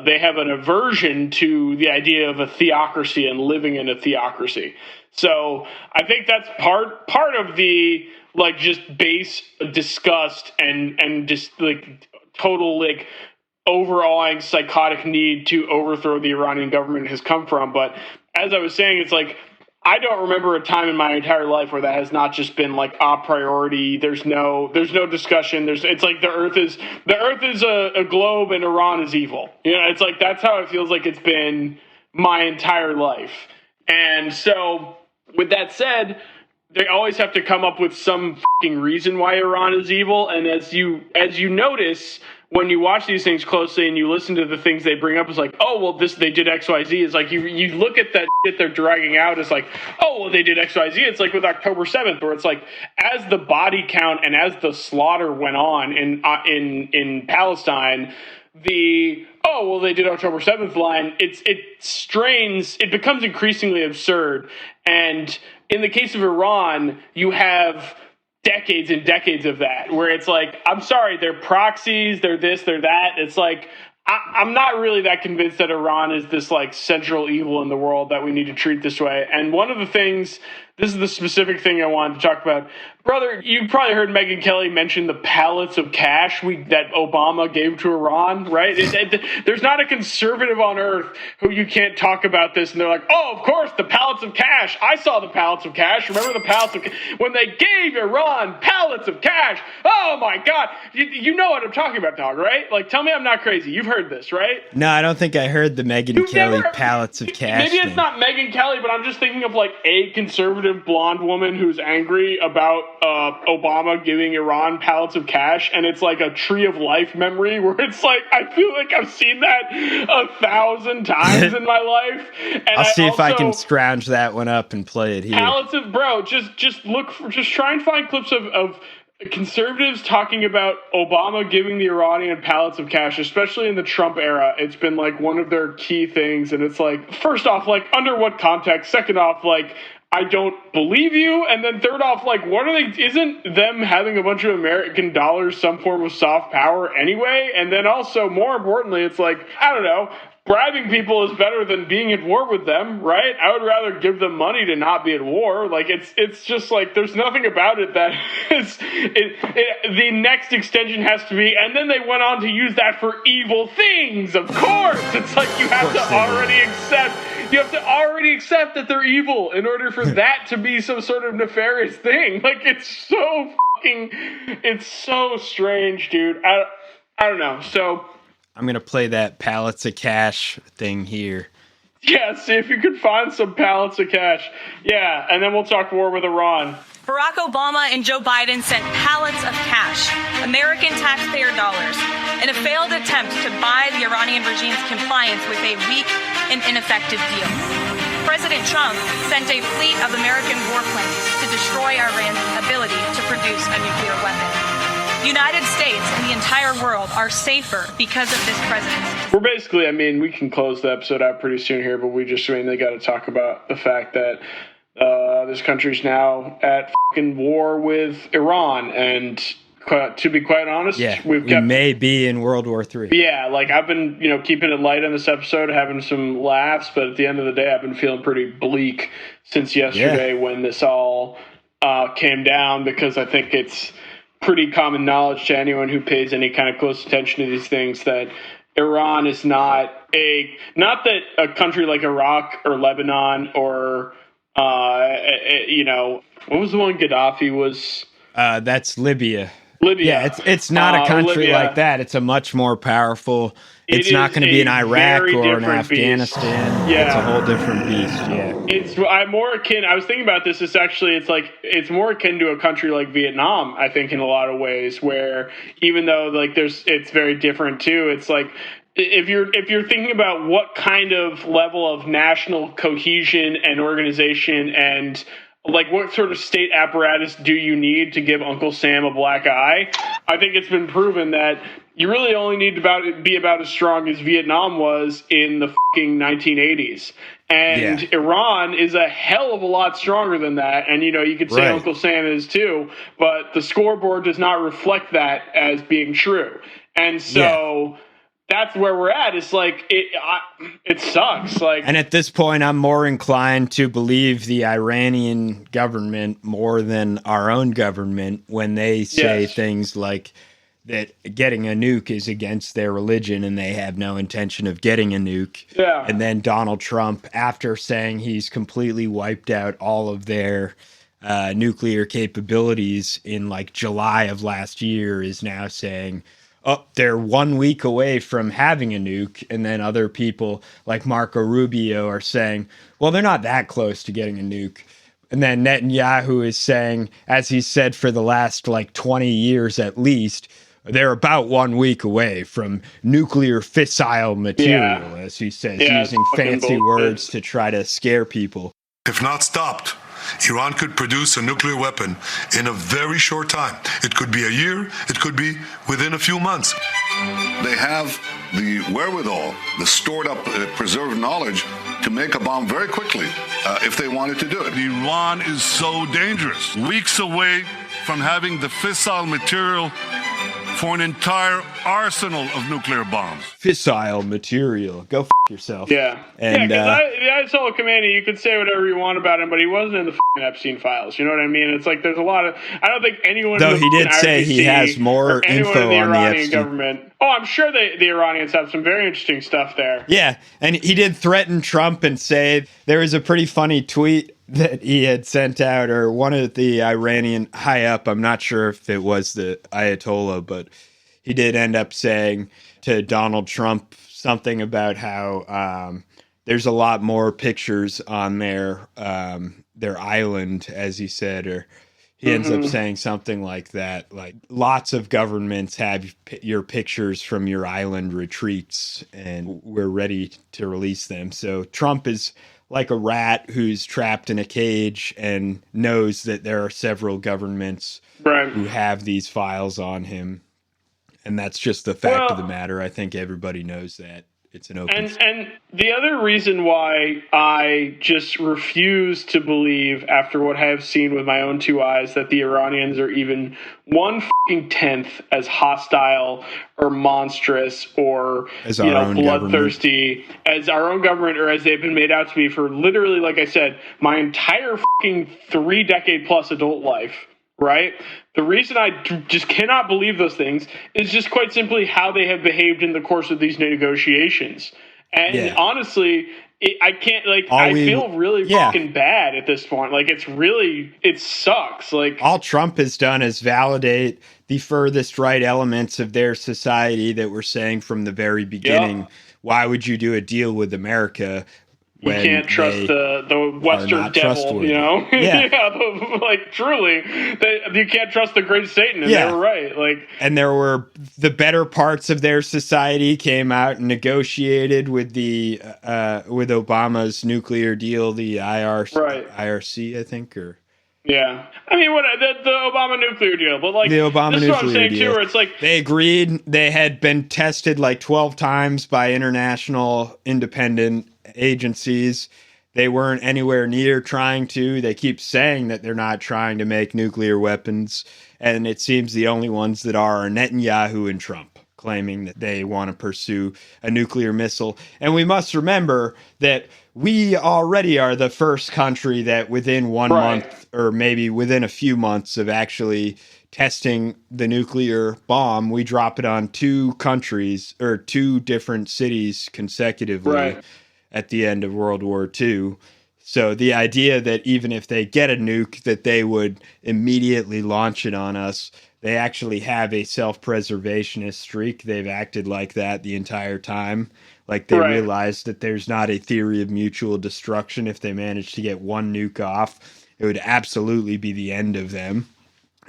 they have an aversion to the idea of a theocracy and living in a theocracy. So I think that's part of the like just base disgust and just like total like overawing psychotic need to overthrow the Iranian government has come from. But as I was saying, it's like I don't remember a time in my entire life where that has not just been like a priority. There's no discussion. It's like the earth is a globe and Iran is evil. You know, it's like that's how it feels like it's been my entire life. And so with that said, they always have to come up with some fucking reason why Iran is evil. And as you notice, when you watch these things closely and you listen to the things they bring up, it's like, oh, well, they did X, Y, Z. It's like you look at that shit they're dragging out. It's like, oh, well, they did X, Y, Z. It's like with October 7th, where it's like, as the body count and as the slaughter went on in Palestine, they did October 7th line, it becomes increasingly absurd. And in the case of Iran, you have decades and decades of that, where it's like, I'm sorry, they're proxies, they're this, they're that. It's like, I'm not really that convinced that Iran is this like central evil in the world that we need to treat this way. And one of the things, this is the specific thing I wanted to talk about. Brother, you probably heard Megyn Kelly mention the pallets of cash that Obama gave to Iran, right? There's not a conservative on earth who you can't talk about this and they're like, oh, of course, the pallets of cash. I saw the pallets of cash. Remember the pallets of cash? When they gave Iran pallets of cash. Oh, my God. You know what I'm talking about, dog, right? Like, tell me I'm not crazy. You've heard this, right? No, I don't think I heard the Megyn Kelly pallets of cash. Maybe it's not Megyn Kelly, but I'm just thinking of like a conservative blonde woman who's angry about Obama giving Iran pallets of cash, and it's like a tree of life memory where it's like I feel like I've seen that 1,000 times in my life. And I'll see if I can scrounge that one up and play it here. Pallets of just try and find clips of conservatives talking about Obama giving the Iranian pallets of cash, especially in the Trump era. It's been like one of their key things, and it's like, first off, like under what context? Second off, like, I don't believe you. And then third off, like, what are they? Isn't them having a bunch of American dollars some form of soft power anyway? And then also, more importantly, it's like, I don't know, bribing people is better than being at war with them, right? I would rather give them money to not be at war. Like, it's just like, there's nothing about it that is, the next extension has to be, and then they went on to use that for evil things, of course. It's like, you have to already accept that they're evil in order for that to be some sort of nefarious thing. Like, it's so strange, dude. I don't know. So I'm going to play that pallets of cash thing here. Yeah, see if you could find some pallets of cash. Yeah, and then we'll talk war with Iran. Barack Obama and Joe Biden sent pallets of cash, American taxpayer dollars, in a failed attempt to buy the Iranian regime's compliance with a weak and ineffective deal. President Trump sent a fleet of American warplanes to destroy Iran's ability to produce a nuclear weapon. The United States and the entire world are safer because of this presidency. We're basically, we can close the episode out pretty soon here, but we just mainly got to talk about the fact that this country's now at fucking war with Iran, and to be quite honest, we may be in World War III. Yeah, like I've been, keeping it light on this episode, having some laughs, but at the end of the day, I've been feeling pretty bleak since yesterday when this all came down, because I think it's pretty common knowledge to anyone who pays any kind of close attention to these things that Iran is not that a country like Iraq or Lebanon or what was the one Gaddafi was? That's Libya. Libya. Yeah, it's not a country like that. It's a much more powerful. It's not going to be an Iraq or an Afghanistan. Yeah. It's a whole different beast. Yeah. I'm more akin. I was thinking about this. It's more akin to a country like Vietnam, I think, in a lot of ways, where even though it's very different too. It's like, if you're thinking about what kind of level of national cohesion and organization and like what sort of state apparatus do you need to give Uncle Sam a black eye, I think it's been proven that you really only need to be about as strong as Vietnam was in the fucking 1980s. And Iran is a hell of a lot stronger than that. And, you could say Uncle Sam is too, but the scoreboard does not reflect that as being true. And so that's where we're at. It's like, it sucks. Like, and at this point, I'm more inclined to believe the Iranian government more than our own government when they say things like that getting a nuke is against their religion and they have no intention of getting a nuke. Yeah. And then Donald Trump, after saying he's completely wiped out all of their nuclear capabilities in like July of last year, is now saying, they're 1 week away from having a nuke. And then other people like Marco Rubio are saying, well, they're not that close to getting a nuke. And then Netanyahu is saying, as he said for the last 20 years at least, they're about 1 week away from nuclear fissile material, as he says, using fancy words to try to scare people. If not stopped, Iran could produce a nuclear weapon in a very short time. It could be a year, it could be within a few months. They have the wherewithal, the stored up, preserved knowledge to make a bomb very quickly if they wanted to do it. Iran is so dangerous. Weeks away from having the fissile material for an entire arsenal of nuclear bombs. Fissile material. Go yourself. Yeah. And I saw Khamenei, you could say whatever you want about him, but he wasn't in the Epstein files. You know what I mean? It's like there's a lot of, I don't think anyone. Though he did say he has more info on the Epstein government. Oh, I'm sure the Iranians have some very interesting stuff there. Yeah, and he did threaten Trump and say there was a pretty funny tweet that he had sent out, or one of the Iranian high up, I'm not sure if it was the Ayatollah, but he did end up saying to Donald Trump something about how there's a lot more pictures on their island, as he said, or he ends up saying something like that, like lots of governments have your pictures from your island retreats and we're ready to release them. So Trump is like a rat who's trapped in a cage and knows that there are several governments who have these files on him. And that's just the fact of the matter. I think everybody knows that. it's an open. And the other reason why I just refuse to believe, after what I have seen with my own two eyes, that the Iranians are even 1/10th as hostile or monstrous or as bloodthirsty as our own government, or as they've been made out to be for literally, like I said, my entire 3-decade-plus adult life. Right? The reason I just cannot believe those things is just quite simply how they have behaved in the course of these negotiations. And honestly, I can't, I feel really fucking bad at this point. Like, it sucks. Like, all Trump has done is validate the furthest right elements of their society that were saying from the very beginning, why would you do a deal with America? You can't trust the Western devil, you know? Truly, you can't trust the great Satan, and they were right. And there were the better parts of their society came out and negotiated with the with Obama's nuclear deal, the IRC, I think, or. Yeah, I mean, the Obama nuclear deal, but the Obama this nuclear is what I'm saying deal. Too, where it's they agreed. They had been tested 12 times by international independent agencies. They weren't anywhere near trying to. They keep saying that they're not trying to make nuclear weapons, and it seems the only ones that are Netanyahu and Trump, claiming that they want to pursue a nuclear missile. And we must remember that we already are the first country that within 1 month, or maybe within a few months of actually testing the nuclear bomb, we drop it on 2 countries or 2 different cities consecutively at the end of World War II. So the idea that even if they get a nuke, that they would immediately launch it on us, they actually have a self-preservationist streak. They've acted like that the entire time. Like they realized that there's not a theory of mutual destruction. If they manage to get one nuke off, it would absolutely be the end of them.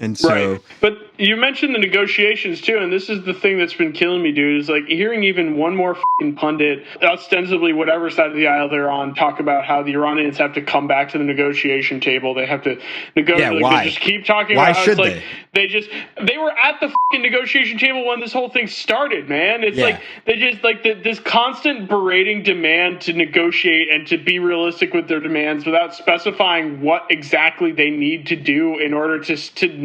And so, but you mentioned the negotiations too, and this is the thing that's been killing me, dude. Is hearing even one more pundit, ostensibly whatever side of the aisle they're on, talk about how the Iranians have to come back to the negotiation table. They have to negotiate. Yeah, why? They just keep talking why about how should it's they were at the negotiation table when this whole thing started, man. It's they just this constant berating demand to negotiate and to be realistic with their demands without specifying what exactly they need to do in order to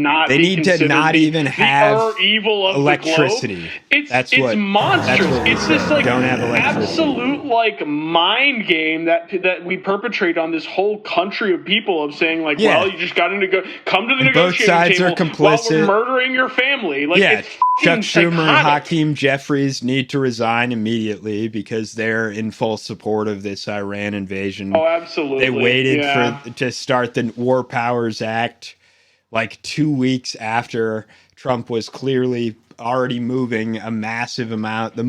not they need to not even have evil of electricity. It's monstrous. It's this absolute mind game that we perpetrate on this whole country of people of saying well, you just got to come to the negotiating both sides table are complicit. While we're murdering your family. It's Chuck Schumer and psychotic. Hakeem Jeffries need to resign immediately because they're in full support of this Iran invasion. Oh, absolutely. They waited to start the War Powers Act 2 weeks after Trump was clearly already moving a massive amount.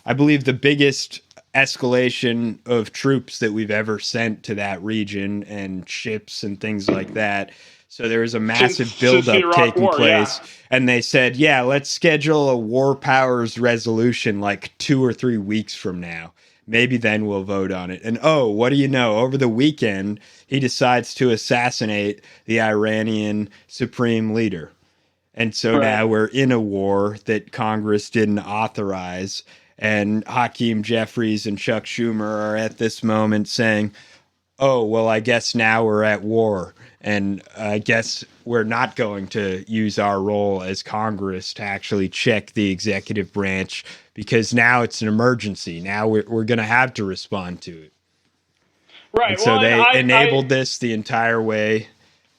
I believe the biggest escalation of troops that we've ever sent to that region and ships and things like that. So there was a massive buildup taking place. Yeah. And they said, let's schedule a War Powers resolution 2 or 3 weeks from now. Maybe then we'll vote on it. And what do you know? Over the weekend, he decides to assassinate the Iranian supreme leader. And so now we're in a war that Congress didn't authorize. And Hakeem Jeffries and Chuck Schumer are at this moment saying, I guess now we're at war. And I guess we're not going to use our role as Congress to actually check the executive branch because now it's an emergency. Now we're going to have to respond to it. Right. And so they enabled this the entire way.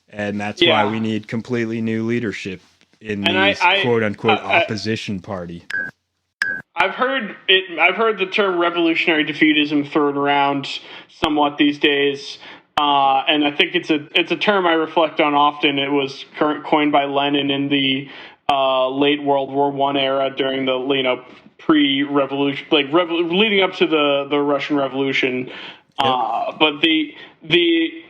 And that's why we need completely new leadership in these quote-unquote opposition party. I've heard the term revolutionary defeatism thrown around somewhat these days. And I think it's a term I reflect on often. It was coined by Lenin in the late World War I era during the pre-revolution, leading up to the Russian Revolution. But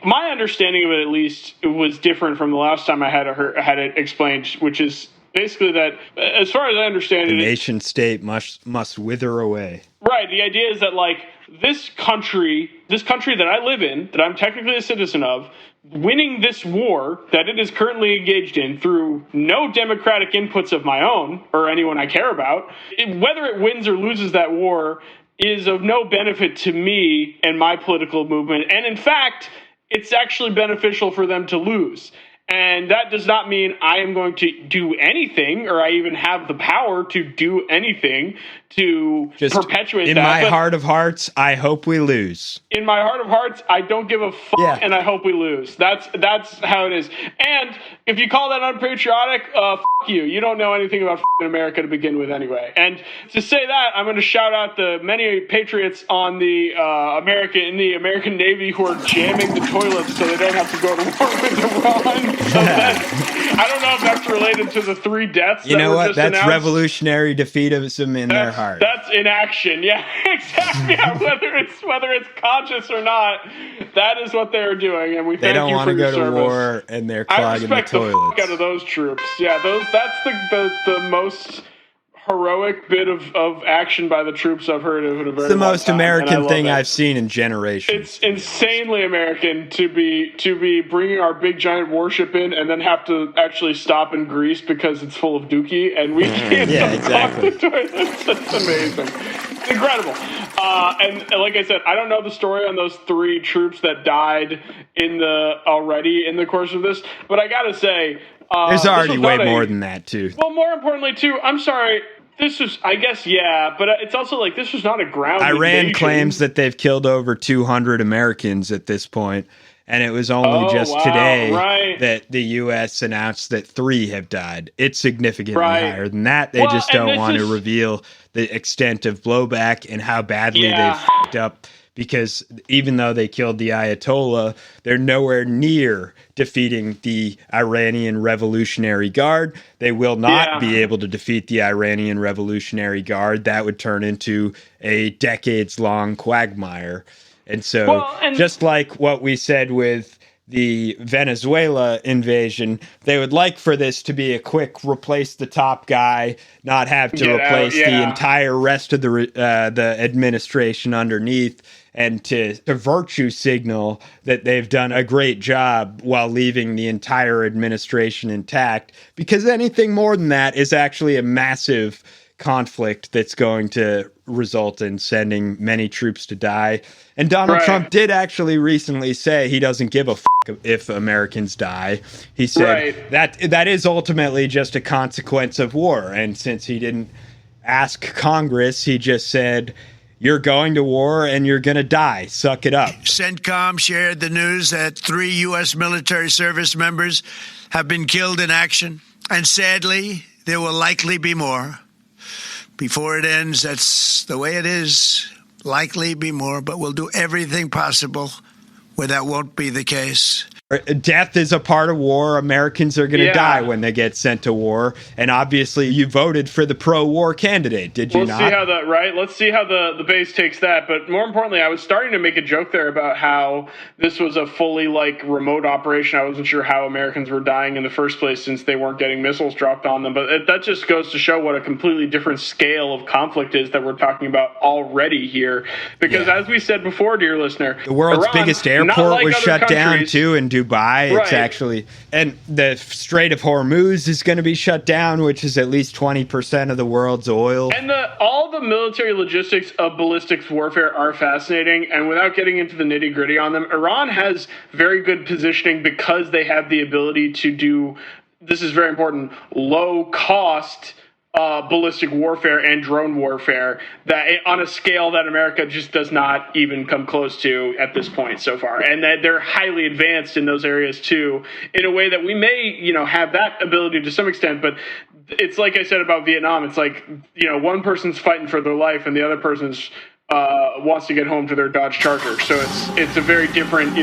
my understanding of it, at least, was different from the last time I had it explained, which is basically that, as far as I understand the nation state must wither away. Right. The idea is that this country that I live in, that I'm technically a citizen of, winning this war that it is currently engaged in through no democratic inputs of my own or anyone I care about, whether it wins or loses that war is of no benefit to me and my political movement. And in fact, it's actually beneficial for them to lose. And that does not mean I am going to do anything, or I even have the power to do anything to perpetuate that. In my heart of hearts, I hope we lose. In my heart of hearts, I don't give a fuck, and I hope we lose. That's how it is. And if you call that unpatriotic, fuck you. You don't know anything about America to begin with anyway. And to say that, I'm going to shout out the many patriots on the American Navy who are jamming the toilets so they don't have to go to war with Iran. So I don't know if that's related to the 3 deaths. You know what? That's announced. Revolutionary defeatism in their heart. That's inaction. Yeah, exactly. Yeah, whether it's conscious or not, that is what they're doing, and we thank you for your service. They don't want to go to war, and they're clogging the toilets. I respect the fuck out of those troops. Yeah, that's the most heroic bit of action by the troops I've heard of in a very long time. It's the most American thing I've seen in generations. It's insanely American to be bringing our big giant warship in and then have to actually stop in Greece because it's full of dookie and we can't exactly. the toilets. It's amazing. It's incredible. And like I said, I don't know the story on those 3 troops that died already in the course of this, but I gotta say, there's already way more than that too. Well, more importantly too, I'm sorry. This was, I guess, yeah, but it's also like this was not a ground Iran invasion. claims that they've killed over 200 Americans at this point, and it was only today that the U.S. announced that 3 have died. It's significantly higher than that. They just don't want to reveal the extent of blowback and how badly they fucked up. Because even though they killed the Ayatollah, they're nowhere near defeating the Iranian Revolutionary Guard. They will not be able to defeat the Iranian Revolutionary Guard. That would turn into a decades-long quagmire. And so, just like what we said with the Venezuela invasion, they would like for this to be a quick replace the top guy, not have to replace the entire rest of the administration underneath, and to virtue signal that they've done a great job while leaving the entire administration intact, because anything more than that is actually a massive conflict that's going to result in sending many troops to die. And Donald Trump did actually recently say he doesn't give a if Americans die. He said that is ultimately just a consequence of war. And since he didn't ask Congress, he just said, you're going to war and you're going to die. Suck it up. CENTCOM shared the news that 3 U.S. military service members have been killed in action. And sadly, there will likely be more. Before it ends, that's the way it is. Likely be more, but we'll do everything possible where that won't be the case. Death is a part of war. Americans are going to die when they get sent to war. And obviously, you voted for the pro-war candidate, did you not? Let's see how the base takes that. But more importantly, I was starting to make a joke there about how this was a fully remote operation. I wasn't sure how Americans were dying in the first place since they weren't getting missiles dropped on them. But that just goes to show what a completely different scale of conflict is that we're talking about already here. Because as we said before, dear listener, the world's biggest airport was shut down too in Dubai. It's actually, and the Strait of Hormuz is going to be shut down, which is at least 20% of the world's oil. And all the military logistics of ballistics warfare are fascinating. And without getting into the nitty gritty on them, Iran has very good positioning because they have the ability to do, this is very important, low cost ballistic warfare and drone warfare that on a scale that America just does not even come close to at this point so far. And that they're highly advanced in those areas too, in a way that we may, have that ability to some extent, but it's like I said about Vietnam. It's like, one person's fighting for their life and the other person's wants to get home to their Dodge Charger. So it's a very different,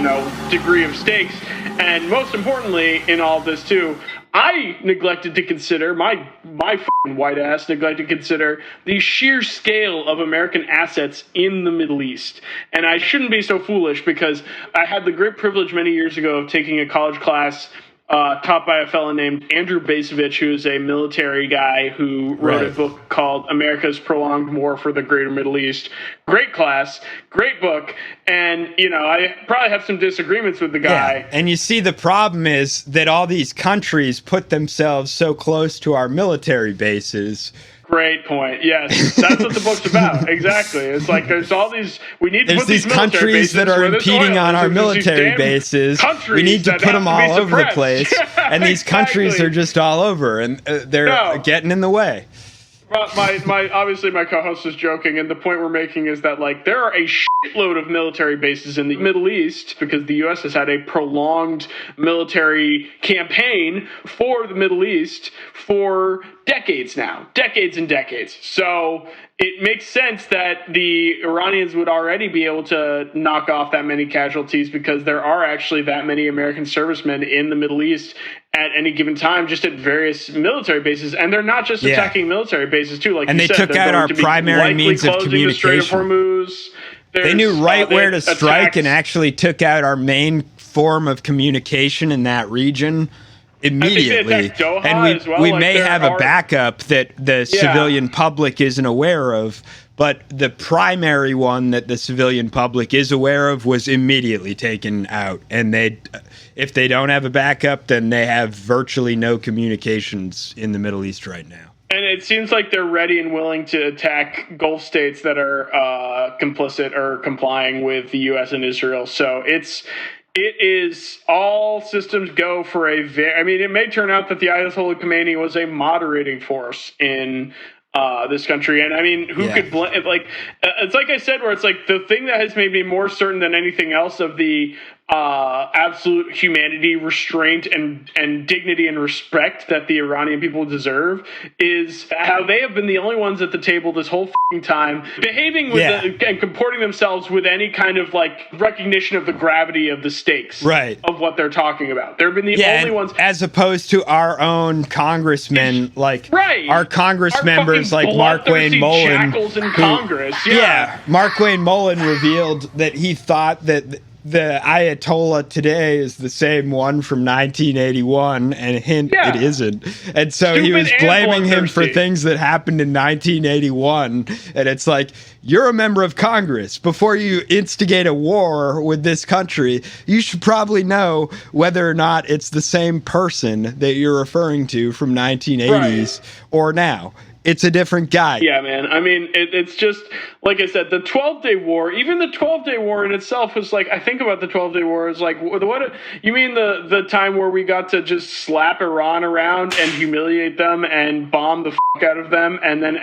degree of stakes. And most importantly in all this too, I neglected to consider, my f***ing white ass neglected to consider the sheer scale of American assets in the Middle East. And I shouldn't be so foolish because I had the great privilege many years ago of taking a college class taught by a fellow named Andrew Basovich, who is a military guy who wrote a book called America's Prolonged War for the Greater Middle East. Great class, great book. And, I probably have some disagreements with the guy. Yeah. And you see, the problem is that all these countries put themselves so close to our military bases Great point. Yes, that's what the book's about. Exactly. It's like there's all these. We need to There's put these countries that are impeding on our military bases. We need to put them all over the place, and these countries are just all over, and they're getting in the way. Obviously my co-host is joking, and the point we're making is that like there are a shitload of military bases in the Middle East because the U.S. has had a prolonged military campaign for the Middle East for decades now, decades and decades. So it makes sense that the Iranians would already be able to knock off that many casualties because there are actually that many American servicemen in the Middle East at any given time, just at various military bases. And they're not just attacking military bases, too. Like and you they said, took out our primary means of communication. They knew right where to strike and actually took out our main form of communication in that region immediately. And we may have a backup that the civilian public isn't aware of, but the primary one that the civilian public is aware of was immediately taken out. And if they don't have a backup, then they have virtually no communications in the Middle East right now. And it seems like they're ready and willing to attack Gulf states that are complicit or complying with the U.S. and Israel. So it is all systems go for it may turn out that the Ayatollah Khomeini was a moderating force in this country. And I mean, who could blame, it's like I said, where it's like the thing that has made me more certain than anything else of the absolute humanity, restraint, and dignity and respect that the Iranian people deserve is how they have been the only ones at the table this whole time, behaving with and comporting themselves with any kind of like recognition of the gravity of the stakes of what they're talking about. They've been the only ones, as opposed to our own congressmen, our Congress members like Mark Wayne Mullen, in Congress. Mark Wayne Mullen revealed that he thought that the Ayatollah today is the same one from 1981, and it isn't. And so he was blaming him for things that happened in 1981. And it's like, you're a member of Congress. Before you instigate a war with this country, you should probably know whether or not it's the same person that you're referring to from 1980s or now. It's a different guy. Yeah, man. I mean, it's just, like I said, the 12-Day War, even the 12-Day War in itself was like, I think about the 12-Day War as like, what you mean the time where we got to just slap Iran around and humiliate them and bomb the fuck out of them and then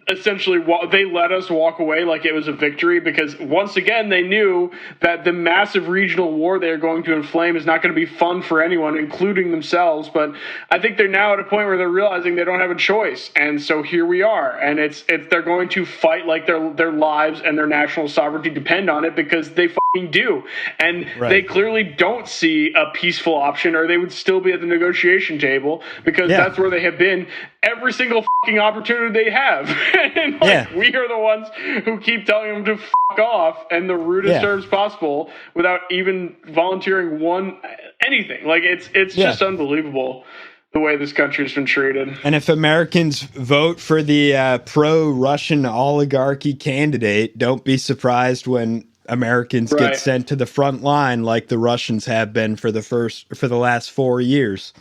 essentially they let us walk away like it was a victory because once again they knew that the massive regional war they're going to inflame is not going to be fun for anyone, including themselves. But I think they're now at a point where they're realizing they don't have a choice, and so here we are, and it's they're going to fight like their lives and their national sovereignty depend on it because they fucking do, and they clearly don't see a peaceful option, or they would still be at the negotiation table because that's where they have been every single fucking opportunity they have. And we are the ones who keep telling them to fuck off in the rudest terms possible without even volunteering anything. Like it's just unbelievable the way this country's been treated. And if Americans vote for the pro-Russian oligarchy candidate, don't be surprised when Americans get sent to the front line like the Russians have been for the last 4 years.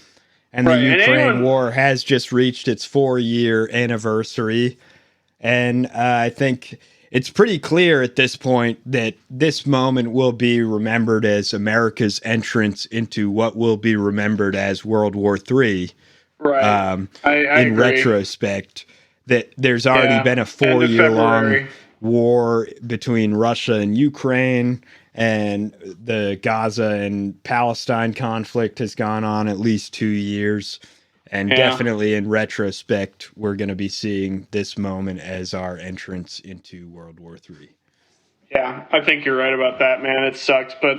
And the Ukraine war has just reached its 4-year anniversary. And I think it's pretty clear at this point that this moment will be remembered as America's entrance into what will be remembered as World War III. I in retrospect, that there's already been a 4-year-long war between Russia and Ukraine, and the Gaza and Palestine conflict has gone on at least 2 years. And definitely in retrospect, we're going to be seeing this moment as our entrance into World War III. Yeah, I think you're right about that, man. It sucks. But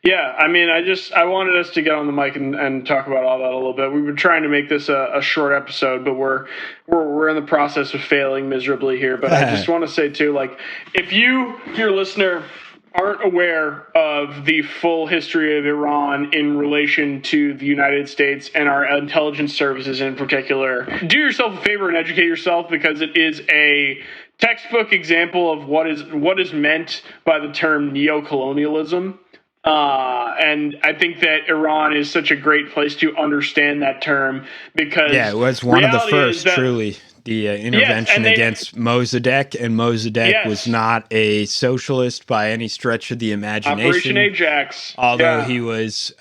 yeah, I mean, I wanted us to get on the mic and talk about all that a little bit. We've been trying to make this a short episode, but we're in the process of failing miserably here. But I just want to say too, like, if your listener, aren't aware of the full history of Iran in relation to the United States and our intelligence services in particular, do yourself a favor and educate yourself, because it is a textbook example of what is meant by the term neocolonialism. And I think that Iran is such a great place to understand that term, because it was one of the first truly the intervention against Mossadegh, and Mossadegh was not a socialist by any stretch of the imagination. Operation Ajax. Although he was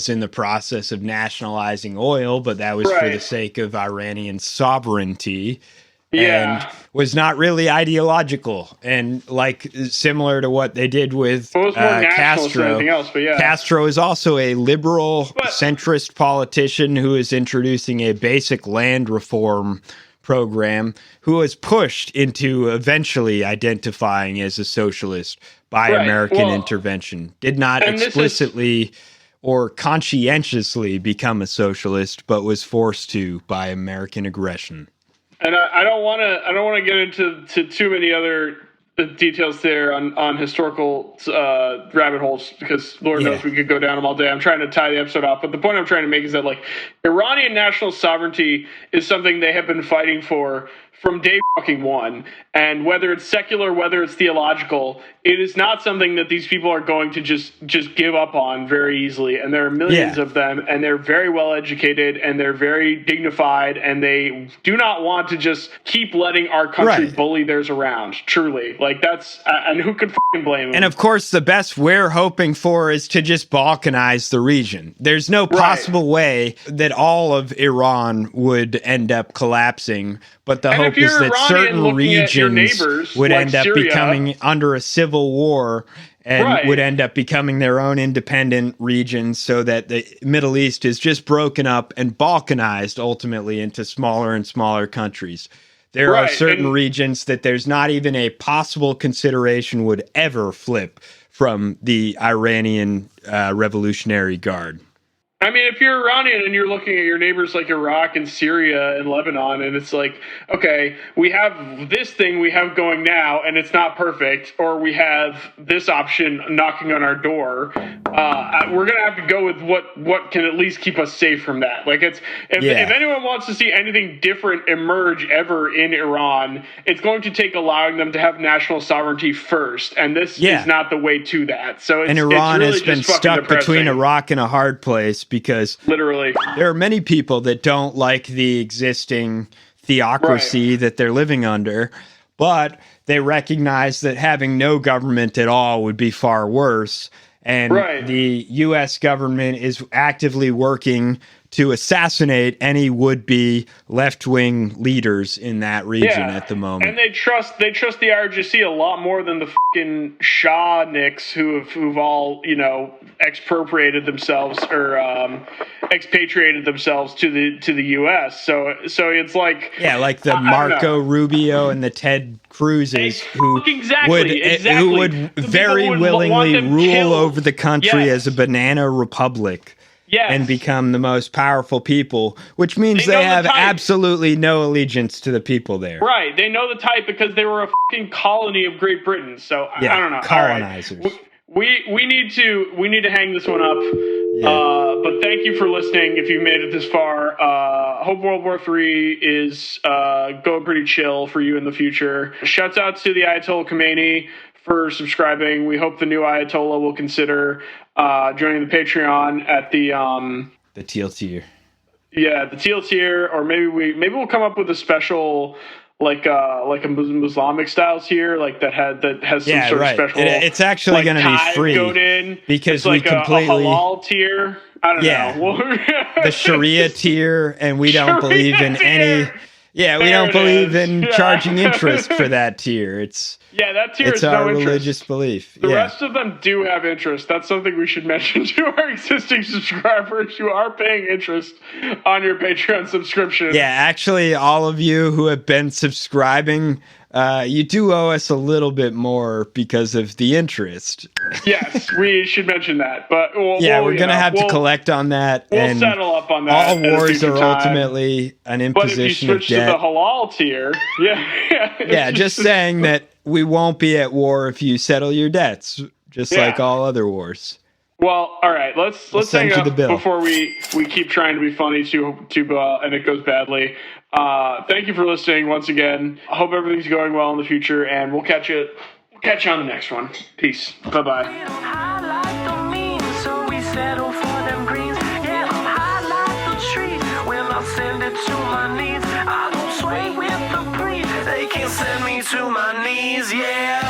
in the process of nationalizing oil, but that was for the sake of Iranian sovereignty. And was not really ideological, and similar to what they did with Castro. Castro is also a liberal centrist politician who is introducing a basic land reform program, who was pushed into eventually identifying as a socialist by American intervention. Did not explicitly or conscientiously become a socialist, but was forced to by American aggression. And I don't want to get into too many other details there on historical rabbit holes, because Lord knows we could go down them all day. I'm trying to tie the episode off, but the point I'm trying to make is that Iranian national sovereignty is something they have been fighting for from day fucking one, and whether it's secular, whether it's theological, it is not something that these people are going to just give up on very easily. And there are millions of them, and they're very well educated, and they're very dignified, and they do not want to just keep letting our country bully theirs around. Truly, that's and who could fucking blame them? And of course, the best we're hoping for is to just balkanize the region. There's no possible way that all of Iran would end up collapsing, but the hope is that certain regions would end up becoming under a civil war and would end up becoming their own independent regions, so that the Middle East is just broken up and balkanized ultimately into smaller and smaller countries. There are certain regions that there's not even a possible consideration would ever flip from the Iranian Revolutionary Guard. I mean, if you're Iranian and you're looking at your neighbors like Iraq and Syria and Lebanon, and it's like, okay, we have this thing we have going now, and it's not perfect, or we have this option knocking on our door, we're going to have to go with what can at least keep us safe from that. If anyone wants to see anything different emerge ever in Iran, it's going to take allowing them to have national sovereignty first, and this is not the way to that. So and Iran has been stuck between a rock and a hard place, because literally there are many people that don't like the existing theocracy that they're living under, but they recognize that having no government at all would be far worse. And the U.S. government is actively working to assassinate any would-be left-wing leaders in that region at the moment. And they trust the IRGC a lot more than the fucking Shah nicks who've all, expropriated themselves or expatriated themselves to the U.S. So it's like the Marco Rubio and the Ted Cruzes who would very willingly rule over the country as a banana republic. And become the most powerful people, which means they have absolutely no allegiance to the people there. Right. They know the type because they were a fucking colony of Great Britain. So I don't know. Colonizers. Right. We need to hang this one up. But thank you for listening. If you've made it this far, hope World War III is going pretty chill for you in the future. Shouts out to the Ayatollah Khomeini for subscribing. We hope the new Ayatollah will consider joining the Patreon at the teal tier. Yeah, the teal tier, or maybe we'll come up with a special like a Islamic style tier, that has some sort of special. It's actually going to be free because we completely a halal tier. I don't know. The Sharia tier, and we don't believe in any. Yeah, we don't believe in charging interest for that tier. That tier it's is our no religious belief. The rest of them do have interest. That's something we should mention to our existing subscribers who are paying interest on your Patreon subscription. Yeah, actually, all of you who have been subscribing, you do owe us a little bit more because of the interest. Yes, we should mention that. But we're going to have to collect on that. We'll settle up on that. All wars are ultimately an imposition of debt. But if you switch to the halal tier, just saying that we won't be at war if you settle your debts, just like all other wars. Well, all right, let's hang up before we keep trying to be funny and it goes badly. Thank you for listening once again. I hope everything's going well in the future, and we'll catch you on the next one. Peace. Bye-bye. Send it to my knees. I don't sweat. yeah.